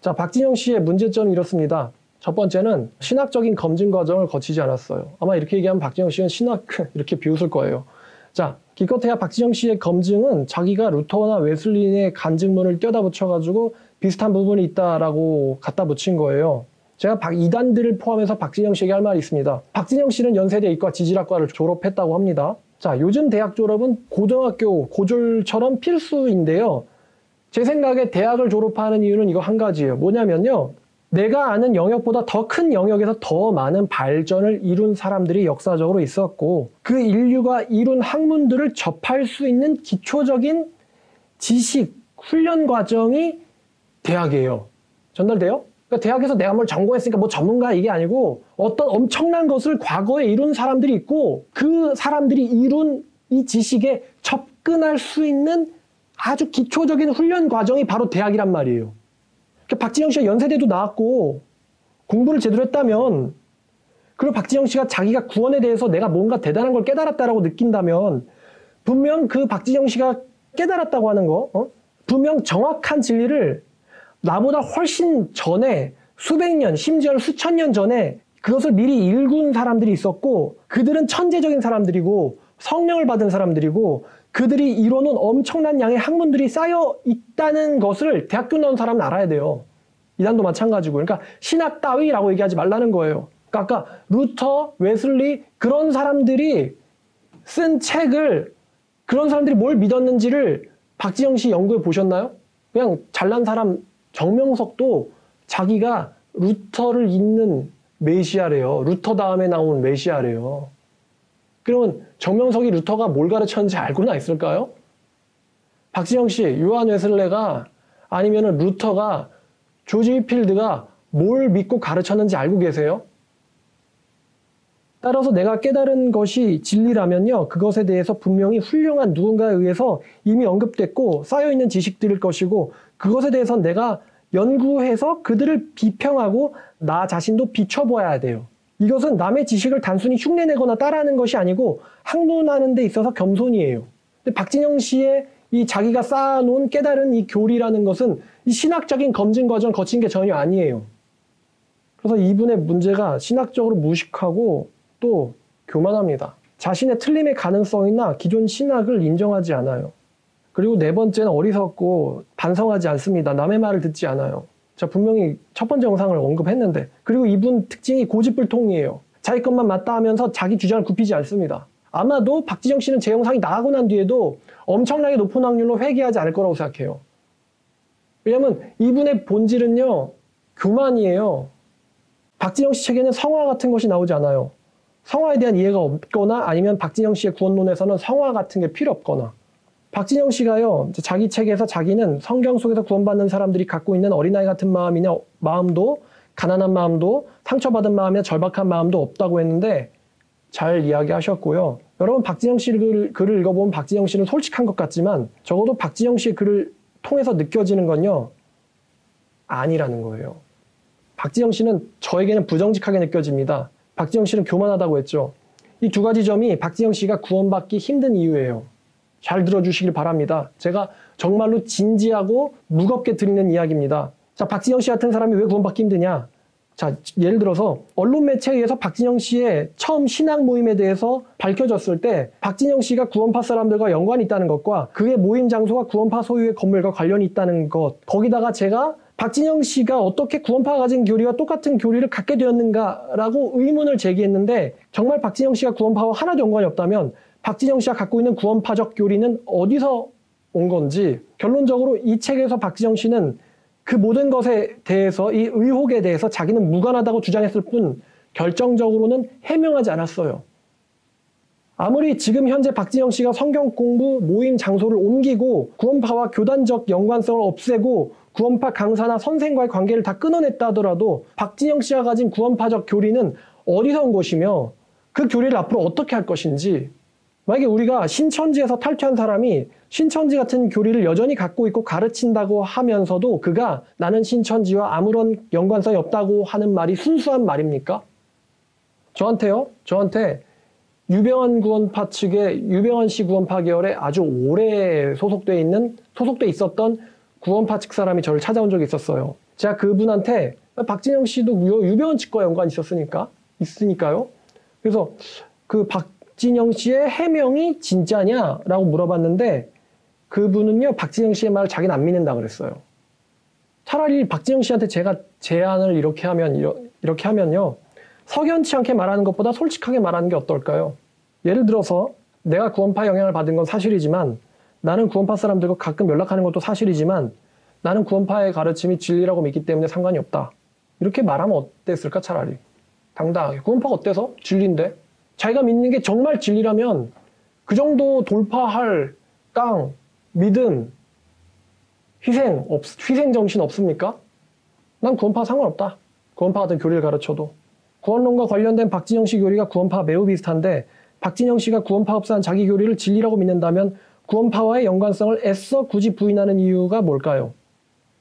자, 박진영 씨의 문제점이 이렇습니다. 첫 번째는 신학적인 검증 과정을 거치지 않았어요. 아마 이렇게 얘기하면 박진영 씨는 신학 이렇게 비웃을 거예요. 자, 기껏해야 박진영 씨의 검증은 자기가 루터나 웨슬리의 간증문을 떼다 붙여가지고 비슷한 부분이 있다라고 갖다 붙인 거예요. 제가 이단들을 포함해서 박진영 씨에게 할 말이 있습니다. 박진영 씨는 연세대 이과 지질학과를 졸업했다고 합니다. 자, 요즘 대학 졸업은 고등학교 고졸처럼 필수인데요. 제 생각에 대학을 졸업하는 이유는 이거 한 가지예요. 뭐냐면요. 내가 아는 영역보다 더 큰 영역에서 더 많은 발전을 이룬 사람들이 역사적으로 있었고 그 인류가 이룬 학문들을 접할 수 있는 기초적인 지식, 훈련 과정이 대학이에요. 전달돼요? 그러니까 대학에서 내가 뭘 전공했으니까 뭐 전문가 이게 아니고 어떤 엄청난 것을 과거에 이룬 사람들이 있고 그 사람들이 이룬 이 지식에 접근할 수 있는 아주 기초적인 훈련 과정이 바로 대학이란 말이에요. 그러니까 박진영 씨가 연세대도 나왔고 공부를 제대로 했다면 그리고 박진영 씨가 자기가 구원에 대해서 내가 뭔가 대단한 걸 깨달았다라고 느낀다면 분명 그 박진영 씨가 깨달았다고 하는 거 분명 정확한 진리를 나보다 훨씬 전에 수백 년, 심지어 수천 년 전에 그것을 미리 읽은 사람들이 있었고 그들은 천재적인 사람들이고 성령을 받은 사람들이고 그들이 이뤄놓은 엄청난 양의 학문들이 쌓여 있다는 것을 대학교 나온 사람은 알아야 돼요. 이단도 마찬가지고. 그러니까 신학 따위라고 얘기하지 말라는 거예요. 그러니까 아까 루터, 웨슬리 그런 사람들이 쓴 책을 그런 사람들이 뭘 믿었는지를 박진영 씨 연구해 보셨나요? 그냥 잘난 사람 정명석도 자기가 루터를 잇는 메시아래요. 루터 다음에 나온 메시아래요. 그러면 정명석이 루터가 뭘 가르쳤는지 알고나 있을까요? 박진영 씨, 요한 웨슬레가 아니면은 루터가 조지 휘필드가 뭘 믿고 가르쳤는지 알고 계세요? 따라서 내가 깨달은 것이 진리라면요, 그것에 대해서 분명히 훌륭한 누군가에 의해서 이미 언급됐고 쌓여있는 지식들일 것이고, 그것에 대해서는 내가 연구해서 그들을 비평하고 나 자신도 비춰보아야 돼요. 이것은 남의 지식을 단순히 흉내내거나 따라하는 것이 아니고 학문하는 데 있어서 겸손이에요. 근데 박진영 씨의 이 자기가 쌓아놓은 깨달은 이 교리라는 것은 이 신학적인 검증 과정을 거친 게 전혀 아니에요. 그래서 이분의 문제가 신학적으로 무식하고 또 교만합니다. 자신의 틀림의 가능성이나 기존 신학을 인정하지 않아요. 그리고 네 번째는 어리석고 반성하지 않습니다. 남의 말을 듣지 않아요. 제가 분명히 첫 번째 영상을 언급했는데, 그리고 이분 특징이 고집불통이에요. 자기 것만 맞다 하면서 자기 주장을 굽히지 않습니다. 아마도 박진영 씨는 제 영상이 나가고 난 뒤에도 엄청나게 높은 확률로 회귀하지 않을 거라고 생각해요. 왜냐면 이분의 본질은요, 교만이에요. 박진영 씨 책에는 성화 같은 것이 나오지 않아요. 성화에 대한 이해가 없거나 아니면 박진영 씨의 구원론에서는 성화 같은 게 필요 없거나. 박진영 씨가요, 자기 책에서 자기는 성경 속에서 구원받는 사람들이 갖고 있는 어린아이 같은 마음이나 마음도, 가난한 마음도, 상처받은 마음이나 절박한 마음도 없다고 했는데 잘 이야기하셨고요. 여러분, 박진영 씨 글을 읽어보면 박진영 씨는 솔직한 것 같지만 적어도 박진영 씨의 글을 통해서 느껴지는 건요, 아니라는 거예요. 박진영 씨는 저에게는 부정직하게 느껴집니다. 박진영 씨는 교만하다고 했죠. 이 두 가지 점이 박진영 씨가 구원받기 힘든 이유예요. 잘 들어주시길 바랍니다. 제가 정말로 진지하고 무겁게 드리는 이야기입니다. 자, 박진영 씨 같은 사람이 왜 구원받기 힘드냐? 자, 예를 들어서 언론 매체에 의해서 박진영 씨의 처음 신앙 모임에 대해서 밝혀졌을 때 박진영 씨가 구원파 사람들과 연관이 있다는 것과 그의 모임 장소가 구원파 소유의 건물과 관련이 있다는 것, 거기다가 제가 박진영 씨가 어떻게 구원파가 가진 교리와 똑같은 교리를 갖게 되었는가라고 의문을 제기했는데, 정말 박진영 씨가 구원파와 하나도 연관이 없다면 박진영 씨가 갖고 있는 구원파적 교리는 어디서 온 건지, 결론적으로 이 책에서 박진영 씨는 그 모든 것에 대해서, 이 의혹에 대해서 자기는 무관하다고 주장했을 뿐 결정적으로는 해명하지 않았어요. 아무리 지금 현재 박진영 씨가 성경 공부 모임 장소를 옮기고 구원파와 교단적 연관성을 없애고 구원파 강사나 선생과의 관계를 다 끊어냈다 하더라도 박진영 씨가 가진 구원파적 교리는 어디서 온 것이며 그 교리를 앞으로 어떻게 할 것인지, 만약에 우리가 신천지에서 탈퇴한 사람이 신천지 같은 교리를 여전히 갖고 있고 가르친다고 하면서도 그가 나는 신천지와 아무런 연관성이 없다고 하는 말이 순수한 말입니까? 저한테 유병헌 구원파 측의 유병헌 씨 구원파 계열에 아주 오래 소속돼 있었던 구원파 측 사람이 저를 찾아온 적이 있었어요. 제가 그분한테 박진영 씨도 유병헌 측과 연관이 있으니까요. 그래서 그 박진영 씨의 해명이 진짜냐라고 물어봤는데 그분은요, 박진영 씨의 말을 자기는 안 믿는다 그랬어요. 차라리 박진영 씨한테 제가 제안을 이렇게 하면요, 석연치 않게 말하는 것보다 솔직하게 말하는 게 어떨까요? 예를 들어서 내가 구원파 영향을 받은 건 사실이지만, 나는 구원파 사람들과 가끔 연락하는 것도 사실이지만 나는 구원파의 가르침이 진리라고 믿기 때문에 상관이 없다. 이렇게 말하면 어땠을까? 차라리 당당하게. 구원파가 어때서? 진리인데. 자기가 믿는 게 정말 진리라면 그 정도 돌파할 땅, 믿음, 희생 정신 없습니까? 난 구원파 상관없다. 구원파 같은 교리를 가르쳐도. 구원론과 관련된 박진영 씨 교리가 구원파와 매우 비슷한데, 박진영 씨가 구원파 흡사한 자기 교리를 진리라고 믿는다면 구원파와의 연관성을 애써 굳이 부인하는 이유가 뭘까요?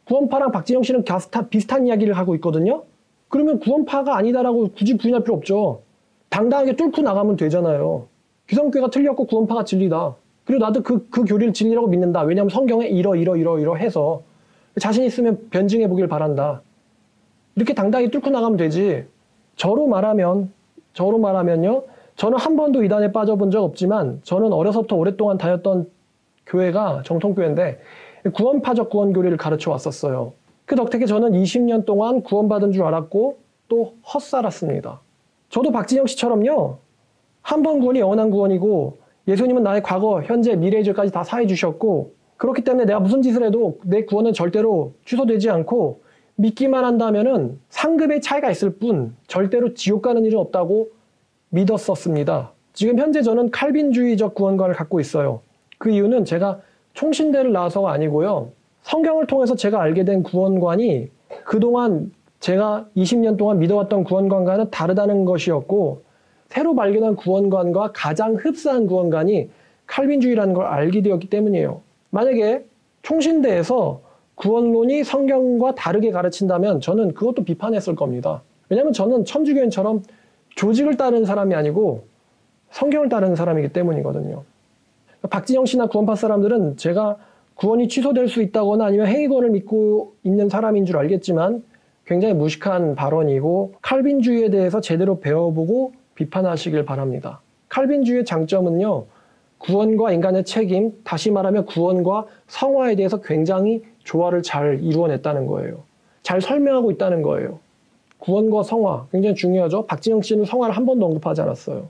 구원파랑 박진영 씨는 비슷한 이야기를 하고 있거든요? 그러면 구원파가 아니다라고 굳이 부인할 필요 없죠. 당당하게 뚫고 나가면 되잖아요. 기성교회가 틀렸고 구원파가 진리다. 그리고 나도 그 교리를 진리라고 믿는다. 왜냐하면 성경에 이러 해서 자신 있으면 변증해 보길 바란다. 이렇게 당당히 뚫고 나가면 되지. 저로 말하면요, 저는 한 번도 이단에 빠져본 적 없지만 저는 어려서부터 오랫동안 다녔던 교회가 정통교회인데 구원파적 구원교리를 가르쳐 왔었어요. 그 덕택에 저는 20년 동안 구원받은 줄 알았고 또 헛살았습니다. 저도 박진영 씨처럼요, 한 번 구원이 영원한 구원이고 예수님은 나의 과거, 현재, 미래의 죄까지 다 사해 주셨고, 그렇기 때문에 내가 무슨 짓을 해도 내 구원은 절대로 취소되지 않고 믿기만 한다면은 상급의 차이가 있을 뿐 절대로 지옥 가는 일은 없다고 믿었었습니다. 지금 현재 저는 칼빈주의적 구원관을 갖고 있어요. 그 이유는 제가 총신대를 나와서가 아니고요, 성경을 통해서 제가 알게 된 구원관이 그동안 제가 20년 동안 믿어왔던 구원관과는 다르다는 것이었고, 새로 발견한 구원관과 가장 흡사한 구원관이 칼빈주의라는 걸 알게 되었기 때문이에요. 만약에 총신대에서 구원론이 성경과 다르게 가르친다면 저는 그것도 비판했을 겁니다. 왜냐하면 저는 천주교인처럼 조직을 따르는 사람이 아니고 성경을 따르는 사람이기 때문이거든요. 박진영 씨나 구원파 사람들은 제가 구원이 취소될 수 있다거나 아니면 행위권을 믿고 있는 사람인 줄 알겠지만 굉장히 무식한 발언이고, 칼빈주의에 대해서 제대로 배워보고 비판하시길 바랍니다. 칼빈주의의 장점은요, 구원과 인간의 책임, 다시 말하면 구원과 성화에 대해서 굉장히 조화를 잘 이루어냈다는 거예요. 잘 설명하고 있다는 거예요. 구원과 성화 굉장히 중요하죠. 박진영 씨는 성화를 한 번도 언급하지 않았어요.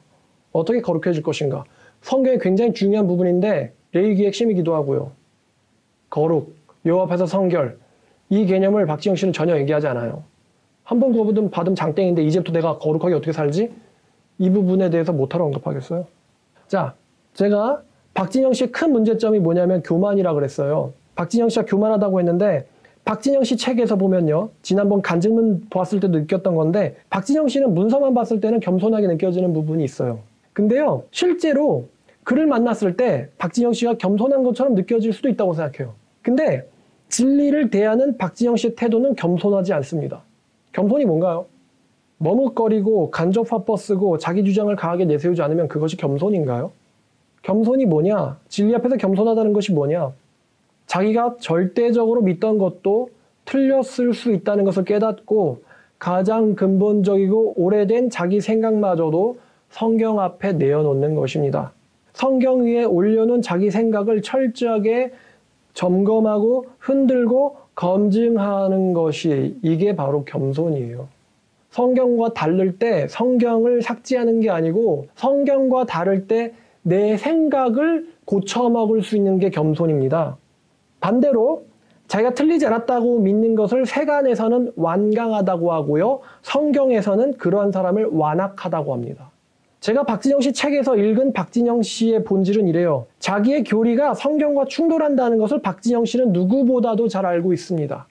어떻게 거룩해질 것인가. 성경의 굉장히 중요한 부분인데 레위기의 핵심이기도 하고요. 거룩, 여호와 앞에서 성결, 이 개념을 박진영 씨는 전혀 얘기하지 않아요. 한 번 구원받으면 장땡인데 이제부터 내가 거룩하게 어떻게 살지? 이 부분에 대해서 못하러 언급하겠어요. 자, 제가 박진영 씨의 큰 문제점이 뭐냐면 교만이라 그랬어요. 박진영 씨가 교만하다고 했는데 박진영 씨 책에서 보면요, 지난번 간증문 보았을 때도 느꼈던 건데 박진영 씨는 문서만 봤을 때는 겸손하게 느껴지는 부분이 있어요. 근데요, 실제로 그를 만났을 때 박진영 씨가 겸손한 것처럼 느껴질 수도 있다고 생각해요. 근데 진리를 대하는 박진영 씨의 태도는 겸손하지 않습니다. 겸손이 뭔가요? 머뭇거리고 간접 화법 쓰고 자기 주장을 강하게 내세우지 않으면 그것이 겸손인가요? 겸손이 뭐냐? 진리 앞에서 겸손하다는 것이 뭐냐? 자기가 절대적으로 믿던 것도 틀렸을 수 있다는 것을 깨닫고 가장 근본적이고 오래된 자기 생각마저도 성경 앞에 내어놓는 것입니다. 성경 위에 올려놓은 자기 생각을 철저하게 점검하고 흔들고 검증하는 것이, 이게 바로 겸손이에요. 성경과 다를 때 성경을 삭제하는 게 아니고 성경과 다를 때 내 생각을 고쳐먹을 수 있는 게 겸손입니다. 반대로 자기가 틀리지 않았다고 믿는 것을 세간에서는 완강하다고 하고요, 성경에서는 그러한 사람을 완악하다고 합니다. 제가 박진영 씨 책에서 읽은 박진영 씨의 본질은 이래요. 자기의 교리가 성경과 충돌한다는 것을 박진영 씨는 누구보다도 잘 알고 있습니다.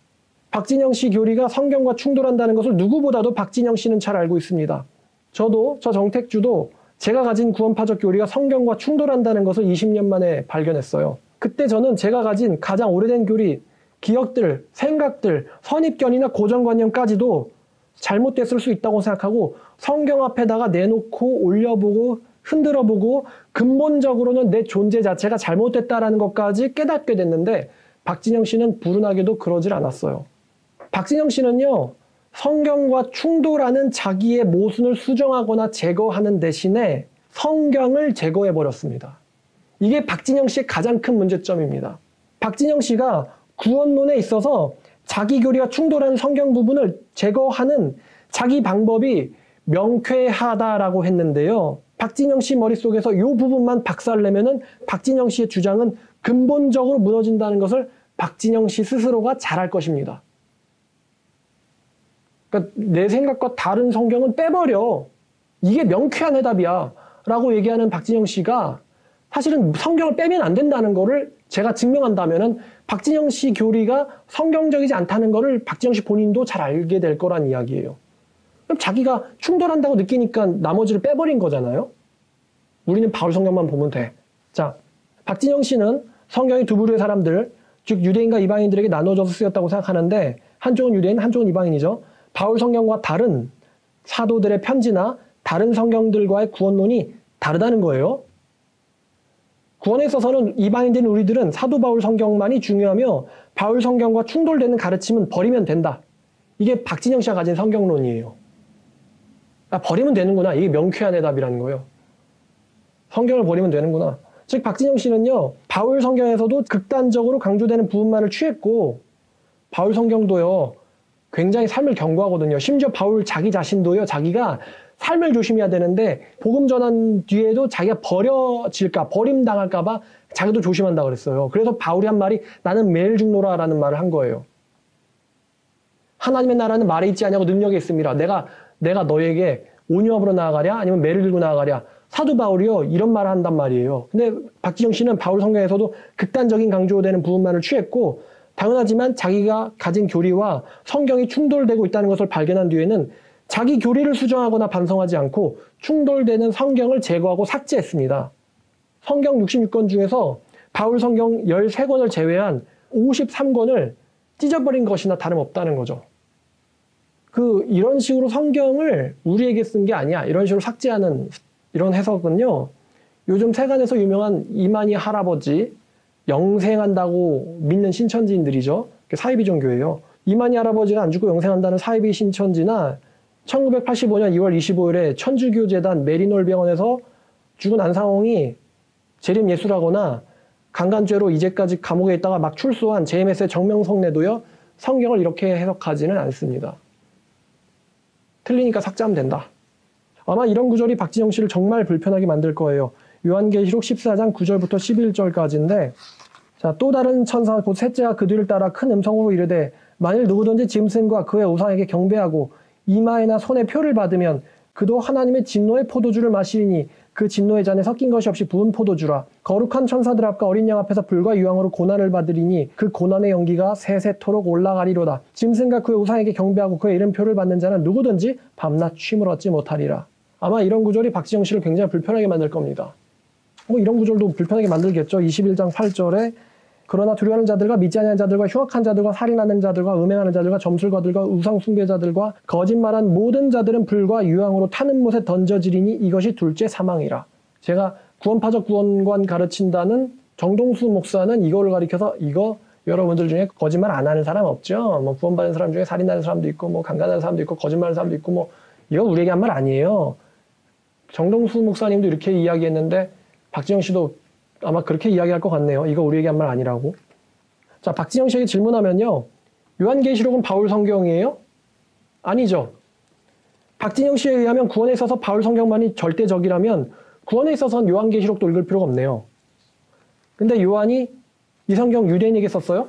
박진영 씨 교리가 성경과 충돌한다는 것을 누구보다도 박진영 씨는 잘 알고 있습니다. 저 정택주도 제가 가진 구원파적 교리가 성경과 충돌한다는 것을 20년 만에 발견했어요. 그때 저는 제가 가진 가장 오래된 교리, 기억들, 생각들, 선입견이나 고정관념까지도 잘못됐을 수 있다고 생각하고 성경 앞에다가 내놓고 올려보고 흔들어보고 근본적으로는 내 존재 자체가 잘못됐다라는 것까지 깨닫게 됐는데 박진영 씨는 불운하게도 그러질 않았어요. 박진영 씨는요, 성경과 충돌하는 자기의 모순을 수정하거나 제거하는 대신에 성경을 제거해버렸습니다. 이게 박진영 씨의 가장 큰 문제점입니다. 박진영 씨가 구원론에 있어서 자기 교리와 충돌하는 성경 부분을 제거하는 자기 방법이 명쾌하다라고 했는데요. 박진영 씨 머릿속에서 이 부분만 박살내면은 박진영 씨의 주장은 근본적으로 무너진다는 것을 박진영 씨 스스로가 잘 알 것입니다. 그러니까 내 생각과 다른 성경은 빼버려. 이게 명쾌한 해답이야. 라고 얘기하는 박진영 씨가 사실은 성경을 빼면 안 된다는 거를 제가 증명한다면은 박진영 씨 교리가 성경적이지 않다는 거를 박진영 씨 본인도 잘 알게 될 거란 이야기예요. 그럼 자기가 충돌한다고 느끼니까 나머지를 빼버린 거잖아요. 우리는 바울 성경만 보면 돼. 자, 박진영 씨는 성경이 두 부류의 사람들, 즉 유대인과 이방인들에게 나눠져서 쓰였다고 생각하는데 한쪽은 유대인, 한쪽은 이방인이죠. 바울 성경과 다른 사도들의 편지나 다른 성경들과의 구원론이 다르다는 거예요. 구원에 있어서는 이방인들인 우리들은 사도 바울 성경만이 중요하며 바울 성경과 충돌되는 가르침은 버리면 된다. 이게 박진영 씨가 가진 성경론이에요. 아, 버리면 되는구나. 이게 명쾌한 해답이라는 거예요. 성경을 버리면 되는구나. 즉 박진영 씨는요, 바울 성경에서도 극단적으로 강조되는 부분만을 취했고 바울 성경도요 굉장히 삶을 경고하거든요. 심지어 바울 자기 자신도요, 자기가 삶을 조심해야 되는데 복음 전한 뒤에도 자기가 버려질까, 버림당할까 봐 자기도 조심한다 그랬어요. 그래서 바울이 한 말이 나는 매일 죽노라라는 말을 한 거예요. 하나님의 나라는 말에 있지 않냐고 능력에 있습니다. 내가 너에게 온유함으로 나아가랴 아니면 매를 들고 나아가랴. 사도 바울이요 이런 말을 한단 말이에요. 근데 박진영 씨는 바울 성경에서도 극단적인 강조되는 부분만을 취했고 당연하지만 자기가 가진 교리와 성경이 충돌되고 있다는 것을 발견한 뒤에는 자기 교리를 수정하거나 반성하지 않고 충돌되는 성경을 제거하고 삭제했습니다. 성경 66권 중에서 바울 성경 13권을 제외한 53권을 찢어버린 것이나 다름없다는 거죠. 이런 식으로 성경을 우리에게 쓴 게 아니야. 이런 식으로 삭제하는 이런 해석은요. 요즘 세간에서 유명한 이만희 할아버지, 영생한다고 믿는 신천지인들이죠. 사이비 종교예요. 이만희 할아버지가 안 죽고 영생한다는 사이비 신천지나 1985년 2월 25일에 천주교재단 메리놀 병원에서 죽은 안상홍이 재림 예수라거나 강간죄로 이제까지 감옥에 있다가 막 출소한 JMS의 정명성래도요. 성경을 이렇게 해석하지는 않습니다. 틀리니까 삭제하면 된다. 아마 이런 구절이 박진영 씨를 정말 불편하게 만들 거예요. 요한계시록 14장 9절부터 11절까지인데 자, 또 다른 천사 곧 셋째가 그 뒤를 따라 큰 음성으로 이르되 만일 누구든지 짐승과 그의 우상에게 경배하고 이마에나 손에 표를 받으면 그도 하나님의 진노의 포도주를 마시리니 그 진노의 잔에 섞인 것이 없이 부은 포도주라. 거룩한 천사들 앞과 어린 양 앞에서 불과 유황으로 고난을 받으리니 그 고난의 연기가 세세토록 올라가리로다. 짐승과 그의 우상에게 경배하고 그의 이름표를 받는 자는 누구든지 밤낮 쉼을 얻지 못하리라. 아마 이런 구절이 박지영 씨를 굉장히 불편하게 만들 겁니다. 이런 구절도 불편하게 만들겠죠. 21장 8절에 그러나 두려워하는 자들과 믿지 아니하는 자들과 흉악한 자들과 살인하는 자들과 음행하는 자들과 점술가들과 우상 숭배자들과 거짓말한 모든 자들은 불과 유황으로 타는 못에 던져지리니 이것이 둘째 사망이라. 제가 구원파적 구원관 가르친다는 정동수 목사는 이거를 가리켜서 이거 여러분들 중에 거짓말 안 하는 사람 없죠? 구원받은 사람 중에 살인하는 사람도 있고 강간하는 사람도 있고 거짓말하는 사람도 있고 이거 우리에게 한 말 아니에요. 정동수 목사님도 이렇게 이야기했는데 박지영 씨도 아마 그렇게 이야기할 것 같네요. 이거 우리에게 한 말 아니라고. 자, 박진영 씨에게 질문하면요. 요한계시록은 바울 성경이에요? 아니죠. 박진영 씨에 의하면 구원에 있어서 바울 성경만이 절대적이라면 구원에 있어서는 요한계시록도 읽을 필요가 없네요. 근데 요한이 이 성경 유대인에게 썼어요?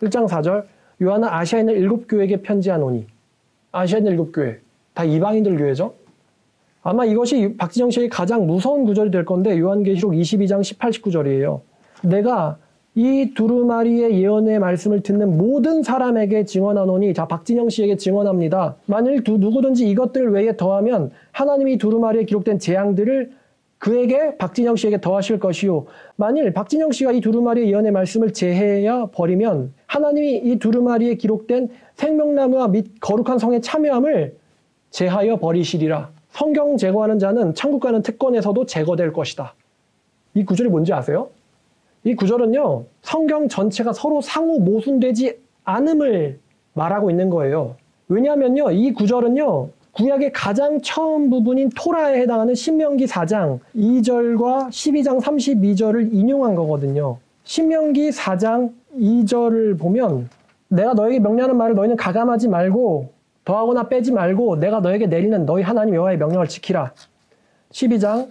1장 4절 요한은 아시아에 있는 7교회에게 편지하노니. 아시아에 있는 7교회. 다 이방인들 교회죠. 아마 이것이 박진영 씨의 가장 무서운 구절이 될 건데 요한계시록 22장 18, 19절이에요. 내가 이 두루마리의 예언의 말씀을 듣는 모든 사람에게 증언하노니 자 박진영 씨에게 증언합니다. 만일 누구든지 이것들 외에 더하면 하나님이 두루마리에 기록된 재앙들을 그에게 박진영 씨에게 더하실 것이요. 만일 박진영 씨가 이 두루마리의 예언의 말씀을 제해야 버리면 하나님이 이 두루마리에 기록된 생명나무와 및 거룩한 성의 참여함을 제하여 버리시리라. 성경 제거하는 자는 천국 가는 특권에서도 제거될 것이다. 이 구절이 뭔지 아세요? 이 구절은요. 성경 전체가 서로 상호 모순되지 않음을 말하고 있는 거예요. 왜냐하면요. 이 구절은요. 구약의 가장 처음 부분인 토라에 해당하는 신명기 4장 2절과 12장 32절을 인용한 거거든요. 신명기 4장 2절을 보면 내가 너에게 명령하는 말을 너희는 가감하지 말고 더하거나 빼지 말고 내가 너에게 내리는 너희 하나님 여호와의 명령을 지키라. 12장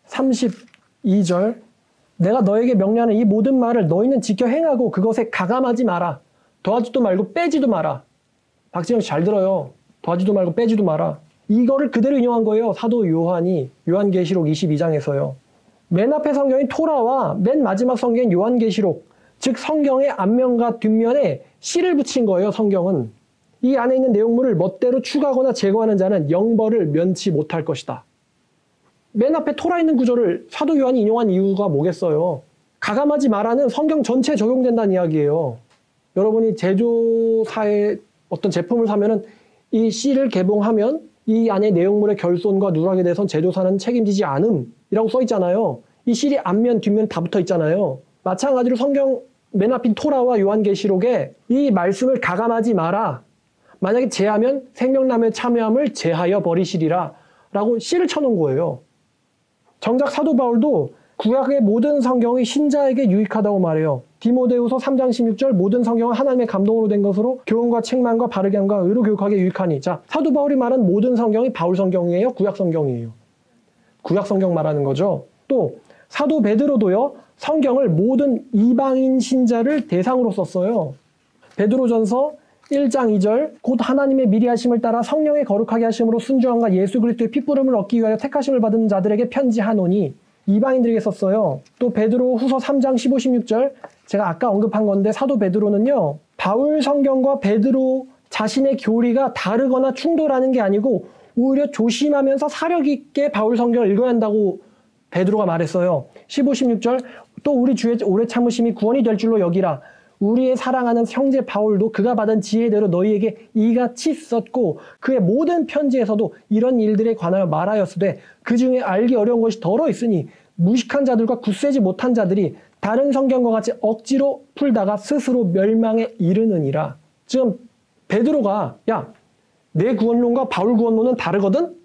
32절 내가 너에게 명령하는 이 모든 말을 너희는 지켜 행하고 그것에 가감하지 마라. 더하지도 말고 빼지도 마라. 박지영 씨 잘 들어요. 더하지도 말고 빼지도 마라. 이거를 그대로 인용한 거예요. 사도 요한이 요한계시록 22장에서요. 맨 앞에 성경인 토라와 맨 마지막 성경인 요한계시록 즉 성경의 앞면과 뒷면에 씨를 붙인 거예요. 성경은. 이 안에 있는 내용물을 멋대로 추가하거나 제거하는 자는 영벌을 면치 못할 것이다. 맨 앞에 토라 있는 구절을 사도 요한이 인용한 이유가 뭐겠어요? 가감하지 마라는 성경 전체에 적용된다는 이야기예요. 여러분이 제조사에 어떤 제품을 사면은 이 씨를 개봉하면 이 안에 내용물의 결손과 누락에 대해서는 제조사는 책임지지 않음이라고 써 있잖아요. 이 씨이 앞면 뒷면 다 붙어 있잖아요. 마찬가지로 성경 맨 앞인 토라와 요한계시록에 이 말씀을 가감하지 마라. 만약에 제하면 생명나무의 참여함을 제하여 버리시리라 라고 씨를 쳐놓은 거예요. 정작 사도 바울도 구약의 모든 성경이 신자에게 유익하다고 말해요. 디모데후서 3장 16절 모든 성경은 하나님의 감동으로 된 것으로 교훈과 책망과 바르게 함과 의로 교육하게 유익하니. 자, 사도 바울이 말한 모든 성경이 바울 성경이에요? 구약 성경이에요? 구약 성경 말하는 거죠. 또 사도 베드로도요. 성경을 모든 이방인 신자를 대상으로 썼어요. 베드로전서 1장 2절 곧 하나님의 미리 하심을 따라 성령의 거룩하게 하심으로 순종함과 예수 그리스도의 핏부름을 얻기 위하여 택하심을 받은 자들에게 편지하노니 이방인들에게 썼어요. 또 베드로 후서 3장 15, 16절 제가 아까 언급한 건데 사도 베드로는요, 바울 성경과 베드로 자신의 교리가 다르거나 충돌하는 게 아니고 오히려 조심하면서 사력 있게 바울 성경을 읽어야 한다고 베드로가 말했어요. 15, 16절 또 우리 주의 오래 참으심이 구원이 될 줄로 여기라. 우리의 사랑하는 형제 바울도 그가 받은 지혜대로 너희에게 이같이 썼고 그의 모든 편지에서도 이런 일들에 관하여 말하였으되 그 중에 알기 어려운 것이 덜어 있으니 무식한 자들과 굳세지 못한 자들이 다른 성경과 같이 억지로 풀다가 스스로 멸망에 이르느니라. 지금 베드로가 야, 내 구원론과 바울 구원론은 다르거든?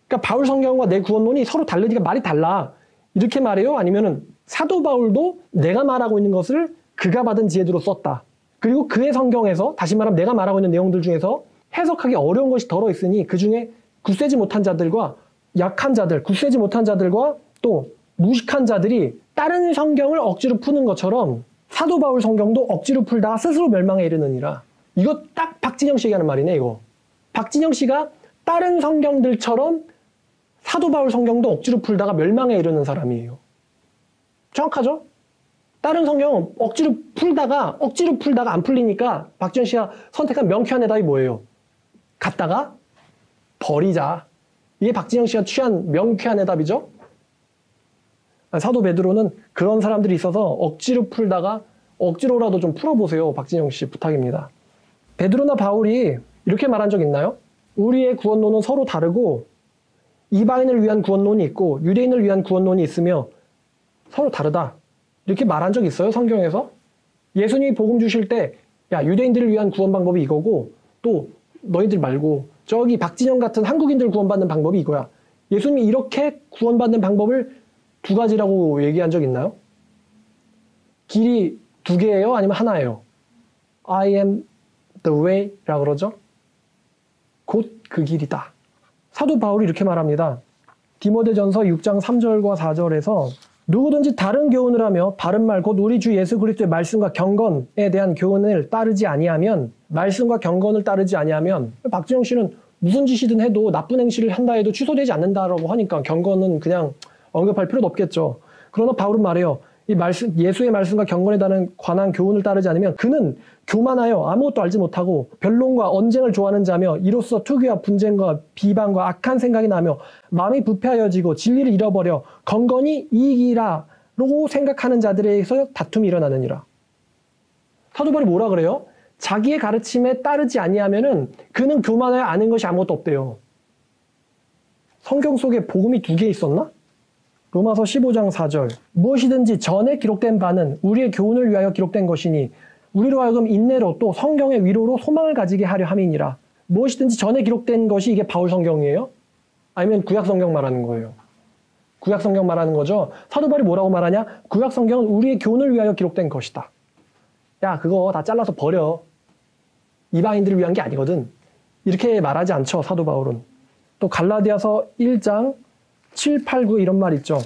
그러니까 바울 성경과 내 구원론이 서로 다르니까 말이 달라. 이렇게 말해요? 아니면은 사도 바울도 내가 말하고 있는 것을 그가 받은 지혜대로 썼다. 그리고 그의 성경에서 다시 말하면 내가 말하고 있는 내용들 중에서 해석하기 어려운 것이 덜어 있으니 그 중에 굳세지 못한 자들과 약한 자들, 굳세지 못한 자들과 또 무식한 자들이 다른 성경을 억지로 푸는 것처럼 사도 바울 성경도 억지로 풀다가 스스로 멸망에 이르느니라. 이거 딱 박진영 씨가 하는 말이네, 이거. 박진영 씨가 다른 성경들처럼 사도 바울 성경도 억지로 풀다가 멸망에 이르는 사람이에요. 정확하죠? 다른 성경 억지로 풀다가 안 풀리니까 박진영 씨가 선택한 명쾌한 해답이 뭐예요? 갖다가 버리자. 이게 박진영 씨가 취한 명쾌한 해답이죠? 사도 베드로는 그런 사람들이 있어서 억지로 풀다가 억지로라도 좀 풀어보세요. 박진영 씨 부탁입니다. 베드로나 바울이 이렇게 말한 적 있나요? 우리의 구원론은 서로 다르고 이방인을 위한 구원론이 있고 유대인을 위한 구원론이 있으며 서로 다르다. 이렇게 말한 적 있어요? 성경에서? 예수님이 복음 주실 때 야, 유대인들을 위한 구원 방법이 이거고 또 너희들 말고 저기 박진영 같은 한국인들 구원받는 방법이 이거야. 예수님이 이렇게 구원받는 방법을 두 가지라고 얘기한 적 있나요? 길이 두 개예요? 아니면 하나예요? I am the way 라고 그러죠? 곧 그 길이다. 사도 바울이 이렇게 말합니다. 디모데전서 6장 3절과 4절에서 누구든지 다른 교훈을 하며 바른 말 곧 우리 주 예수 그리스도의 말씀과 경건에 대한 교훈을 따르지 아니하면 말씀과 경건을 따르지 아니하면 박진영 씨는 무슨 짓이든 해도 나쁜 행실을 한다 해도 취소되지 않는다라고 하니까 경건은 그냥 언급할 필요도 없겠죠. 그러나 바울은 말해요. 이 말씀, 예수의 말씀과 경건에 관한 교훈을 따르지 않으면 그는 교만하여 아무것도 알지 못하고 변론과 언쟁을 좋아하는 자며 이로써 투기와 분쟁과 비방과 악한 생각이 나며 마음이 부패하여지고 진리를 잃어버려 건건이 이익이라고 생각하는 자들에게서 다툼이 일어나느니라. 사도 바울이 뭐라 그래요? 자기의 가르침에 따르지 아니하면은 그는 교만하여 아는 것이 아무것도 없대요. 성경 속에 복음이 두 개 있었나? 로마서 15장 4절 무엇이든지 전에 기록된 바는 우리의 교훈을 위하여 기록된 것이니 우리로 하여금 인내로 또 성경의 위로로 소망을 가지게 하려 함이니라. 무엇이든지 전에 기록된 것이 이게 바울 성경이에요? 아니면 구약 성경 말하는 거예요? 구약 성경 말하는 거죠. 사도 바울이 뭐라고 말하냐? 구약 성경은 우리의 교훈을 위하여 기록된 것이다. 야, 그거 다 잘라서 버려. 이방인들을 위한 게 아니거든. 이렇게 말하지 않죠, 사도 바울은. 또 갈라디아서 1장 7, 8, 9 이런 말 있죠.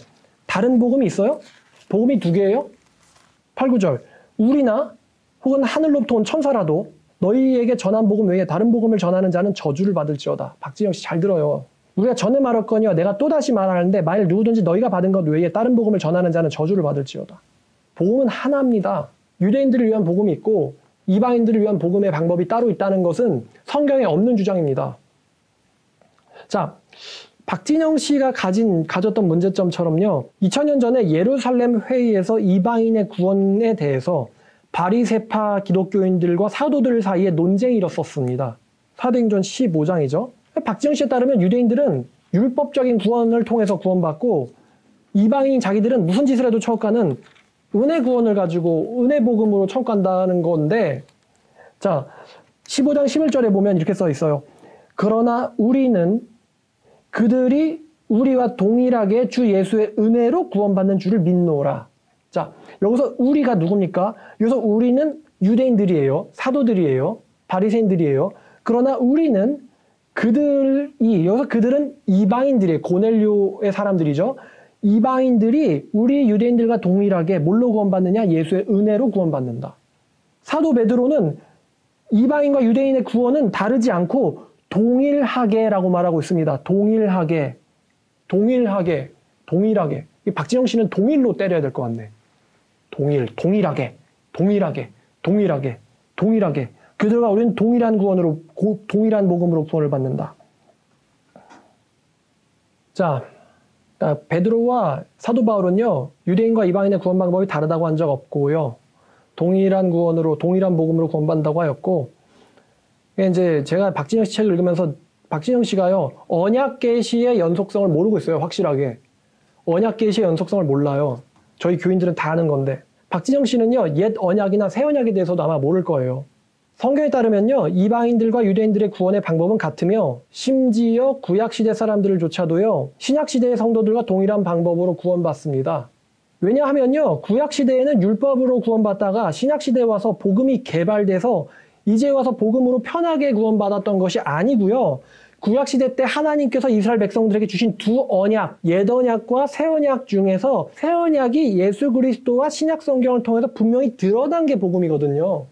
다른 복음이 있어요? 복음이 두 개예요? 8, 9절 우리나 혹은 하늘로부터 온 천사라도 너희에게 전한 복음 외에 다른 복음을 전하는 자는 저주를 받을지어다. 박진영 씨 잘 들어요. 우리가 전에 말했거니와 내가 또다시 말하는데 만일 누구든지 너희가 받은 것 외에 다른 복음을 전하는 자는 저주를 받을지어다. 복음은 하나입니다. 유대인들을 위한 복음이 있고 이방인들을 위한 복음의 방법이 따로 있다는 것은 성경에 없는 주장입니다. 자, 박진영 씨가 가졌던 문제점처럼요. 2000년 전에 예루살렘 회의에서 이방인의 구원에 대해서 바리새파 기독교인들과 사도들 사이에 논쟁이 일었었습니다. 사도행전 15장이죠. 박진영 씨에 따르면 유대인들은 율법적인 구원을 통해서 구원받고 이방인 자기들은 무슨 짓을 해도 천국 가는 은혜 구원을 가지고 은혜 복음으로 천국 간다는 건데, 자 15장 11절에 보면 이렇게 써 있어요. 그러나 우리는 그들이 우리와 동일하게 주 예수의 은혜로 구원받는 줄을 믿노라. 자, 여기서 우리가 누굽니까? 여기서 우리는 유대인들이에요. 사도들이에요. 바리새인들이에요. 그러나 우리는 여기서 그들은 이방인들이에요. 고넬료의 사람들이죠. 이방인들이 우리 유대인들과 동일하게 뭘로 구원받느냐? 예수의 은혜로 구원받는다. 사도 베드로는 이방인과 유대인의 구원은 다르지 않고 동일하게라고 말하고 있습니다. 동일하게. 이 박진영 씨는 동일로 때려야 될 것 같네. 동일하게. 동일하게 그들과 우리는 동일한 구원으로 동일한 복음으로 구원을 받는다. 자, 베드로와 사도 바울은요, 유대인과 이방인의 구원 방법이 다르다고 한 적 없고요. 동일한 구원으로, 동일한 복음으로 구원받는다고 하였고, 이제 제가 박진영 씨 책을 읽으면서 박진영 씨가요, 언약 계시의 연속성을 모르고 있어요, 확실하게. 언약 계시의 연속성을 몰라요. 저희 교인들은 다 아는 건데. 박진영 씨는요, 옛 언약이나 새 언약에 대해서도 아마 모를 거예요. 성경에 따르면요, 이방인들과 유대인들의 구원의 방법은 같으며, 심지어 구약시대 사람들조차도요, 신약시대의 성도들과 동일한 방법으로 구원받습니다. 왜냐하면요, 구약시대에는 율법으로 구원받다가 신약시대에 와서 복음이 개발돼서 이제 와서 복음으로 편하게 구원받았던 것이 아니고요. 구약시대 때 하나님께서 이스라엘 백성들에게 주신 두 언약, 옛 언약과 새 언약 중에서 새 언약이 예수 그리스도와 신약 성경을 통해서 분명히 드러난 게 복음이거든요.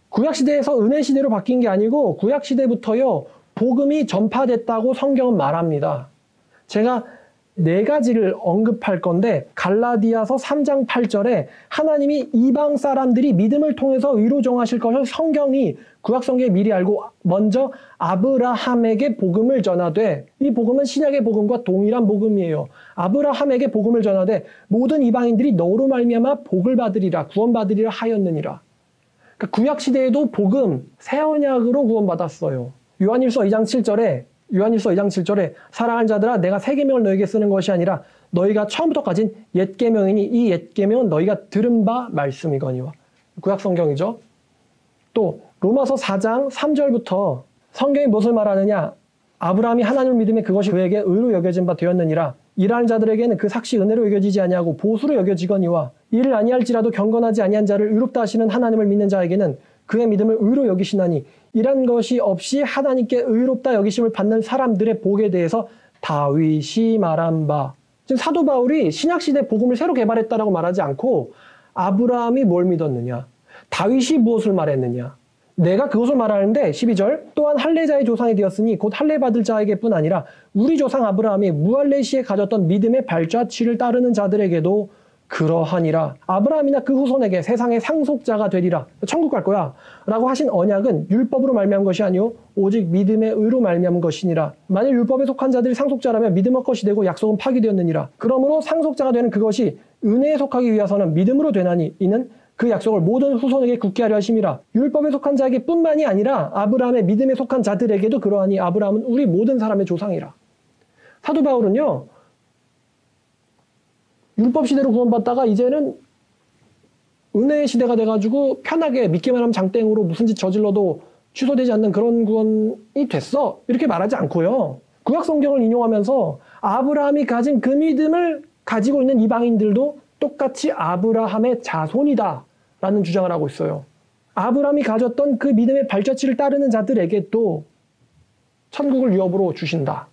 구약시대에서 은혜시대로 바뀐 게 아니고 구약시대부터요, 복음이 전파됐다고 성경은 말합니다. 제가 4가지를 언급할 건데, 갈라디아서 3장 8절에 하나님이 이방 사람들이 믿음을 통해서 의로 정하실 것을 성경이 구약성경에 미리 알고 먼저 아브라함에게 복음을 전하되, 이 복음은 신약의 복음과 동일한 복음이에요. 아브라함에게 복음을 전하되 모든 이방인들이 너로 말미암아 복을 받으리라, 구원받으리라 하였느니라. 그러니까 구약시대에도 복음, 새 언약으로 구원받았어요. 요한일서 2장 7절에 사랑하는 자들아, 내가 새 계명을 너에게 쓰는 것이 아니라 너희가 처음부터 가진 옛 계명이니 이 옛 계명은 너희가 들은 바 말씀이거니와. 구약 성경이죠. 또 로마서 4장 3절부터 성경이 무엇을 말하느냐? 아브라함이 하나님을 믿음에 그것이 그에게 의로 여겨진 바 되었느니라. 일하는 자들에게는 그 삭시 은혜로 여겨지지 아니하고 보수로 여겨지거니와, 이를 아니할지라도 경건하지 아니한 자를 의롭다 하시는 하나님을 믿는 자에게는 그의 믿음을 의로 여기시나니, 이런 것이 없이 하나님께 의롭다 여기심을 받는 사람들의 복에 대해서 다윗이 말한 바. 지금 사도 바울이 신약시대 복음을 새로 개발했다라고 말하지 않고 아브라함이 뭘 믿었느냐, 다윗이 무엇을 말했느냐, 내가 그것을 말하는데 12절, 또한 할례자의 조상이 되었으니 곧 할례 받을 자에게뿐 아니라 우리 조상 아브라함이 무할례 시에 가졌던 믿음의 발자취를 따르는 자들에게도 그러하니라. 아브라함이나 그 후손에게 세상의 상속자가 되리라, 천국 갈 거야 라고 하신 언약은 율법으로 말미암은 것이 아니요 오직 믿음의 의로 말미암은 것이니라. 만일 율법에 속한 자들이 상속자라면 믿음의 것이 되고 약속은 파기되었느니라. 그러므로 상속자가 되는 그것이 은혜에 속하기 위해서는 믿음으로 되나니, 이는 그 약속을 모든 후손에게 굳게 하려 하심이라. 율법에 속한 자에게 뿐만이 아니라 아브라함의 믿음에 속한 자들에게도 그러하니 아브라함은 우리 모든 사람의 조상이라. 사도 바울은요, 율법 시대로 구원받다가 이제는 은혜의 시대가 돼가지고 편하게 믿기만 하면 장땡으로 무슨 짓 저질러도 취소되지 않는 그런 구원이 됐어, 이렇게 말하지 않고요, 구약 성경을 인용하면서 아브라함이 가진 그 믿음을 가지고 있는 이방인들도 똑같이 아브라함의 자손이다 라는 주장을 하고 있어요. 아브라함이 가졌던 그 믿음의 발자취를 따르는 자들에게 또 천국을 유업으로 주신다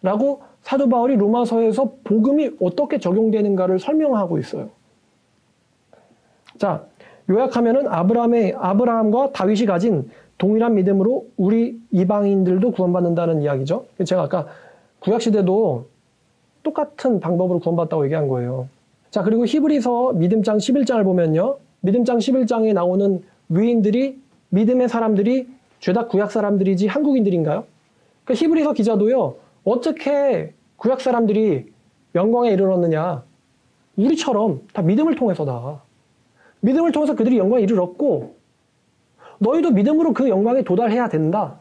라고 사도 바울이 로마서에서 복음이 어떻게 적용되는가를 설명하고 있어요. 자, 요약하면은 아브라함과 다윗이 가진 동일한 믿음으로 우리 이방인들도 구원받는다는 이야기죠. 제가 아까 구약시대도 똑같은 방법으로 구원받았다고 얘기한 거예요. 자, 그리고 히브리서 믿음장 11장을 보면요, 믿음장 11장에 나오는 위인들이, 믿음의 사람들이 죄다 구약 사람들이지 한국인들인가요? 그러니까 히브리서 기자도요, 어떻게 구약 사람들이 영광에 이르렀느냐, 우리처럼 다 믿음을 통해서다. 믿음을 통해서 그들이 영광에 이르렀고 너희도 믿음으로 그 영광에 도달해야 된다.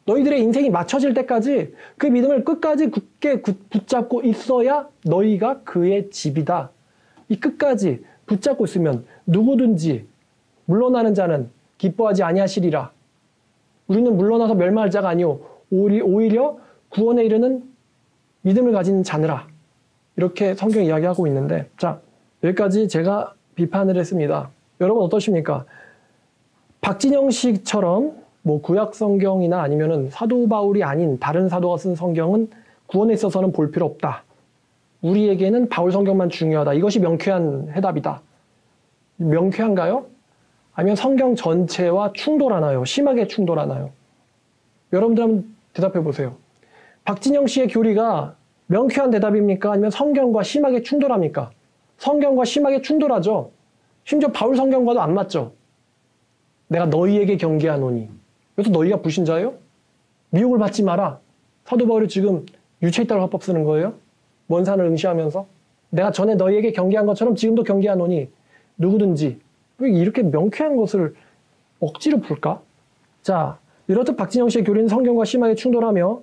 너희들의 인생이 맞춰질 때까지 그 믿음을 끝까지 굳게 붙잡고 있어야 너희가 그의 집이다. 이 끝까지 붙잡고 있으면 누구든지 물러나는 자는 기뻐하지 아니하시리라. 우리는 물러나서 멸망할 자가 아니오 오히려 구원에 이르는 믿음을 가진 자느라. 이렇게 성경이 이야기하고 있는데, 자, 여기까지 제가 비판을 했습니다. 여러분 어떠십니까? 박진영 씨처럼 뭐 구약 성경이나 아니면은 사도 바울이 아닌 다른 사도가 쓴 성경은 구원에 있어서는 볼 필요 없다. 우리에게는 바울 성경만 중요하다. 이것이 명쾌한 해답이다. 명쾌한가요? 아니면 성경 전체와 충돌하나요? 심하게 충돌하나요? 여러분들 한번 대답해 보세요. 박진영 씨의 교리가 명쾌한 대답입니까? 아니면 성경과 심하게 충돌합니까? 성경과 심하게 충돌하죠. 심지어 바울 성경과도 안 맞죠. 내가 너희에게 경계하노니. 그래서 너희가 불신자예요? 미혹을 받지 마라. 사도 바울이 지금 유체이탈 화법 쓰는 거예요? 먼 산을 응시하면서 내가 전에 너희에게 경계한 것처럼 지금도 경계하노니 누구든지. 왜 이렇게 명쾌한 것을 억지로 풀까? 자, 이렇듯 박진영 씨의 교리는 성경과 심하게 충돌하며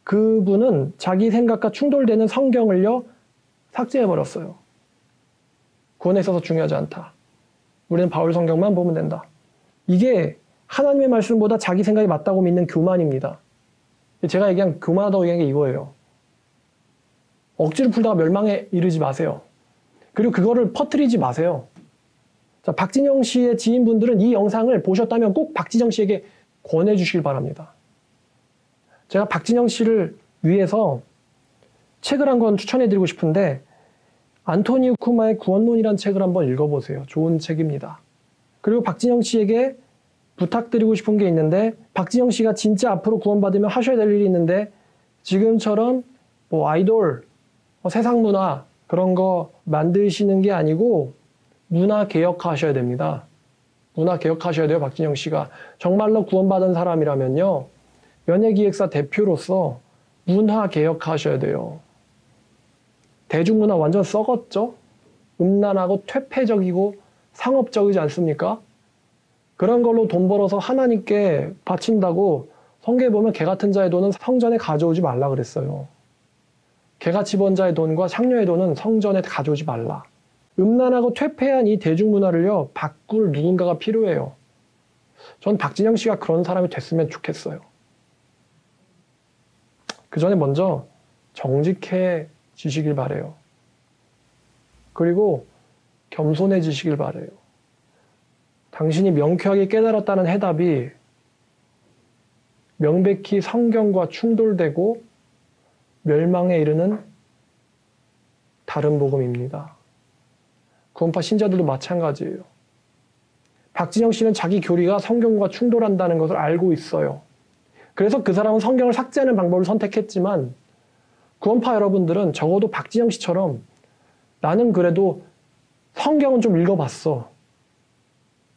그분은 자기 생각과 충돌되는 성경을요 삭제해버렸어요. 구원에 있어서 중요하지 않다. 우리는 바울 성경만 보면 된다. 이게 하나님의 말씀보다 자기 생각이 맞다고 믿는 교만입니다. 제가 얘기한 교만하다고 얘기한 게 이거예요. 억지로 풀다가 멸망에 이르지 마세요. 그리고 그거를 퍼뜨리지 마세요. 자, 박진영 씨의 지인분들은 이 영상을 보셨다면 꼭 박진영 씨에게 권해주시길 바랍니다. 제가 박진영 씨를 위해서 책을 한 권 추천해드리고 싶은데 안토니 우쿠마의 구원론이라는 책을 한번 읽어보세요. 좋은 책입니다. 그리고 박진영 씨에게 부탁드리고 싶은 게 있는데 박진영 씨가 진짜 앞으로 구원받으면 하셔야 될 일이 있는데 지금처럼 뭐 아이돌, 세상 문화 그런 거 만드시는 게 아니고 문화 개혁하셔야 됩니다. 문화 개혁하셔야 돼요. 박진영 씨가 정말로 구원받은 사람이라면요. 연예기획사 대표로서 문화 개혁하셔야 돼요. 대중문화 완전 썩었죠? 음란하고 퇴폐적이고 상업적이지 않습니까? 그런 걸로 돈 벌어서 하나님께 바친다고 성경에 보면 개 같은 자의 돈은 성전에 가져오지 말라 그랬어요. 개같이 번 자의 돈과 상녀의 돈은 성전에 가져오지 말라. 음란하고 퇴폐한 이 대중문화를요 바꿀 누군가가 필요해요. 전 박진영 씨가 그런 사람이 됐으면 좋겠어요. 그 전에 먼저 정직해지시길 바래요. 그리고 겸손해지시길 바래요. 당신이 명쾌하게 깨달았다는 해답이 명백히 성경과 충돌되고 멸망에 이르는 다른 복음입니다. 구원파 신자들도 마찬가지예요. 박진영 씨는 자기 교리가 성경과 충돌한다는 것을 알고 있어요. 그래서 그 사람은 성경을 삭제하는 방법을 선택했지만 구원파 여러분들은 적어도 박진영 씨처럼 나는 그래도 성경은 좀 읽어봤어.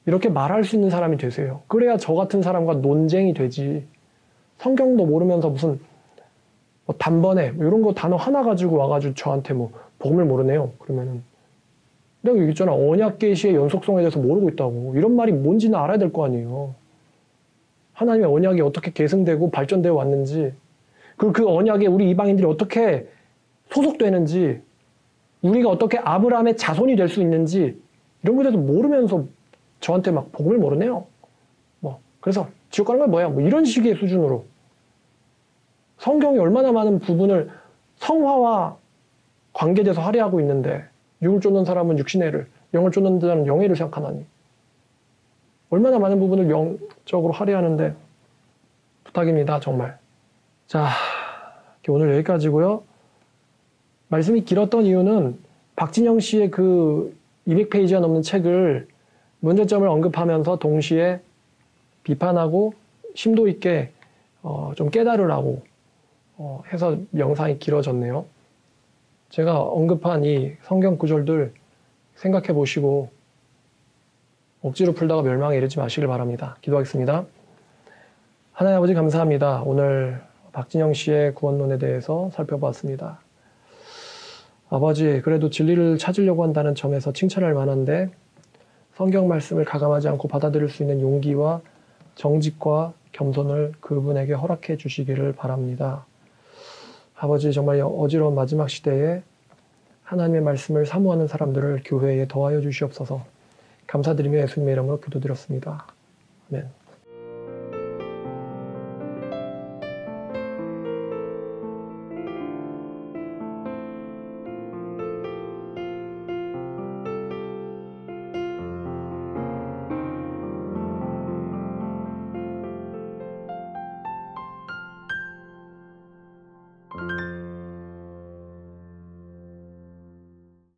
이렇게 말할 수 있는 사람이 되세요. 그래야 저 같은 사람과 논쟁이 되지. 성경도 모르면서 무슨 뭐 단번에 이런 거 단어 하나 가지고 와가지고 저한테 뭐 복음을 모르네요. 그러면은 내가 여기 있잖아. 언약 계시의 연속성에 대해서 모르고 있다고. 이런 말이 뭔지는 알아야 될 거 아니에요. 하나님의 언약이 어떻게 계승되고 발전되어 왔는지, 그리고 그 언약에 우리 이방인들이 어떻게 소속되는지, 우리가 어떻게 아브라함의 자손이 될 수 있는지 이런 것에 대해서 모르면서 저한테 막 복음을 모르네요. 뭐 그래서 지옥 가는 건 뭐야? 뭐 이런 식의 수준으로 성경이 얼마나 많은 부분을 성화와 관계돼서 할애하고 있는데 육을 쫓는 사람은 육신애를, 영을 쫓는 자는 영애를 생각하나니 얼마나 많은 부분을 영적으로 할애하는데 부탁입니다. 정말. 자, 오늘 여기까지고요. 말씀이 길었던 이유는 박진영 씨의 그 200페이지가 넘는 책을 문제점을 언급하면서 동시에 비판하고 심도 있게 좀 깨달으라고 해서 영상이 길어졌네요. 제가 언급한 이 성경 구절들 생각해 보시고 억지로 풀다가 멸망에 이르지 마시길 바랍니다. 기도하겠습니다. 하나님 아버지 감사합니다. 오늘 박진영 씨의 구원론에 대해서 살펴봤습니다. 아버지, 그래도 진리를 찾으려고 한다는 점에서 칭찬할 만한데 성경 말씀을 가감하지 않고 받아들일 수 있는 용기와 정직과 겸손을 그분에게 허락해 주시기를 바랍니다. 아버지, 정말 어지러운 마지막 시대에 하나님의 말씀을 사모하는 사람들을 교회에 더하여 주시옵소서. 감사드리며 예수님의 이름으로 기도드렸습니다. 아멘.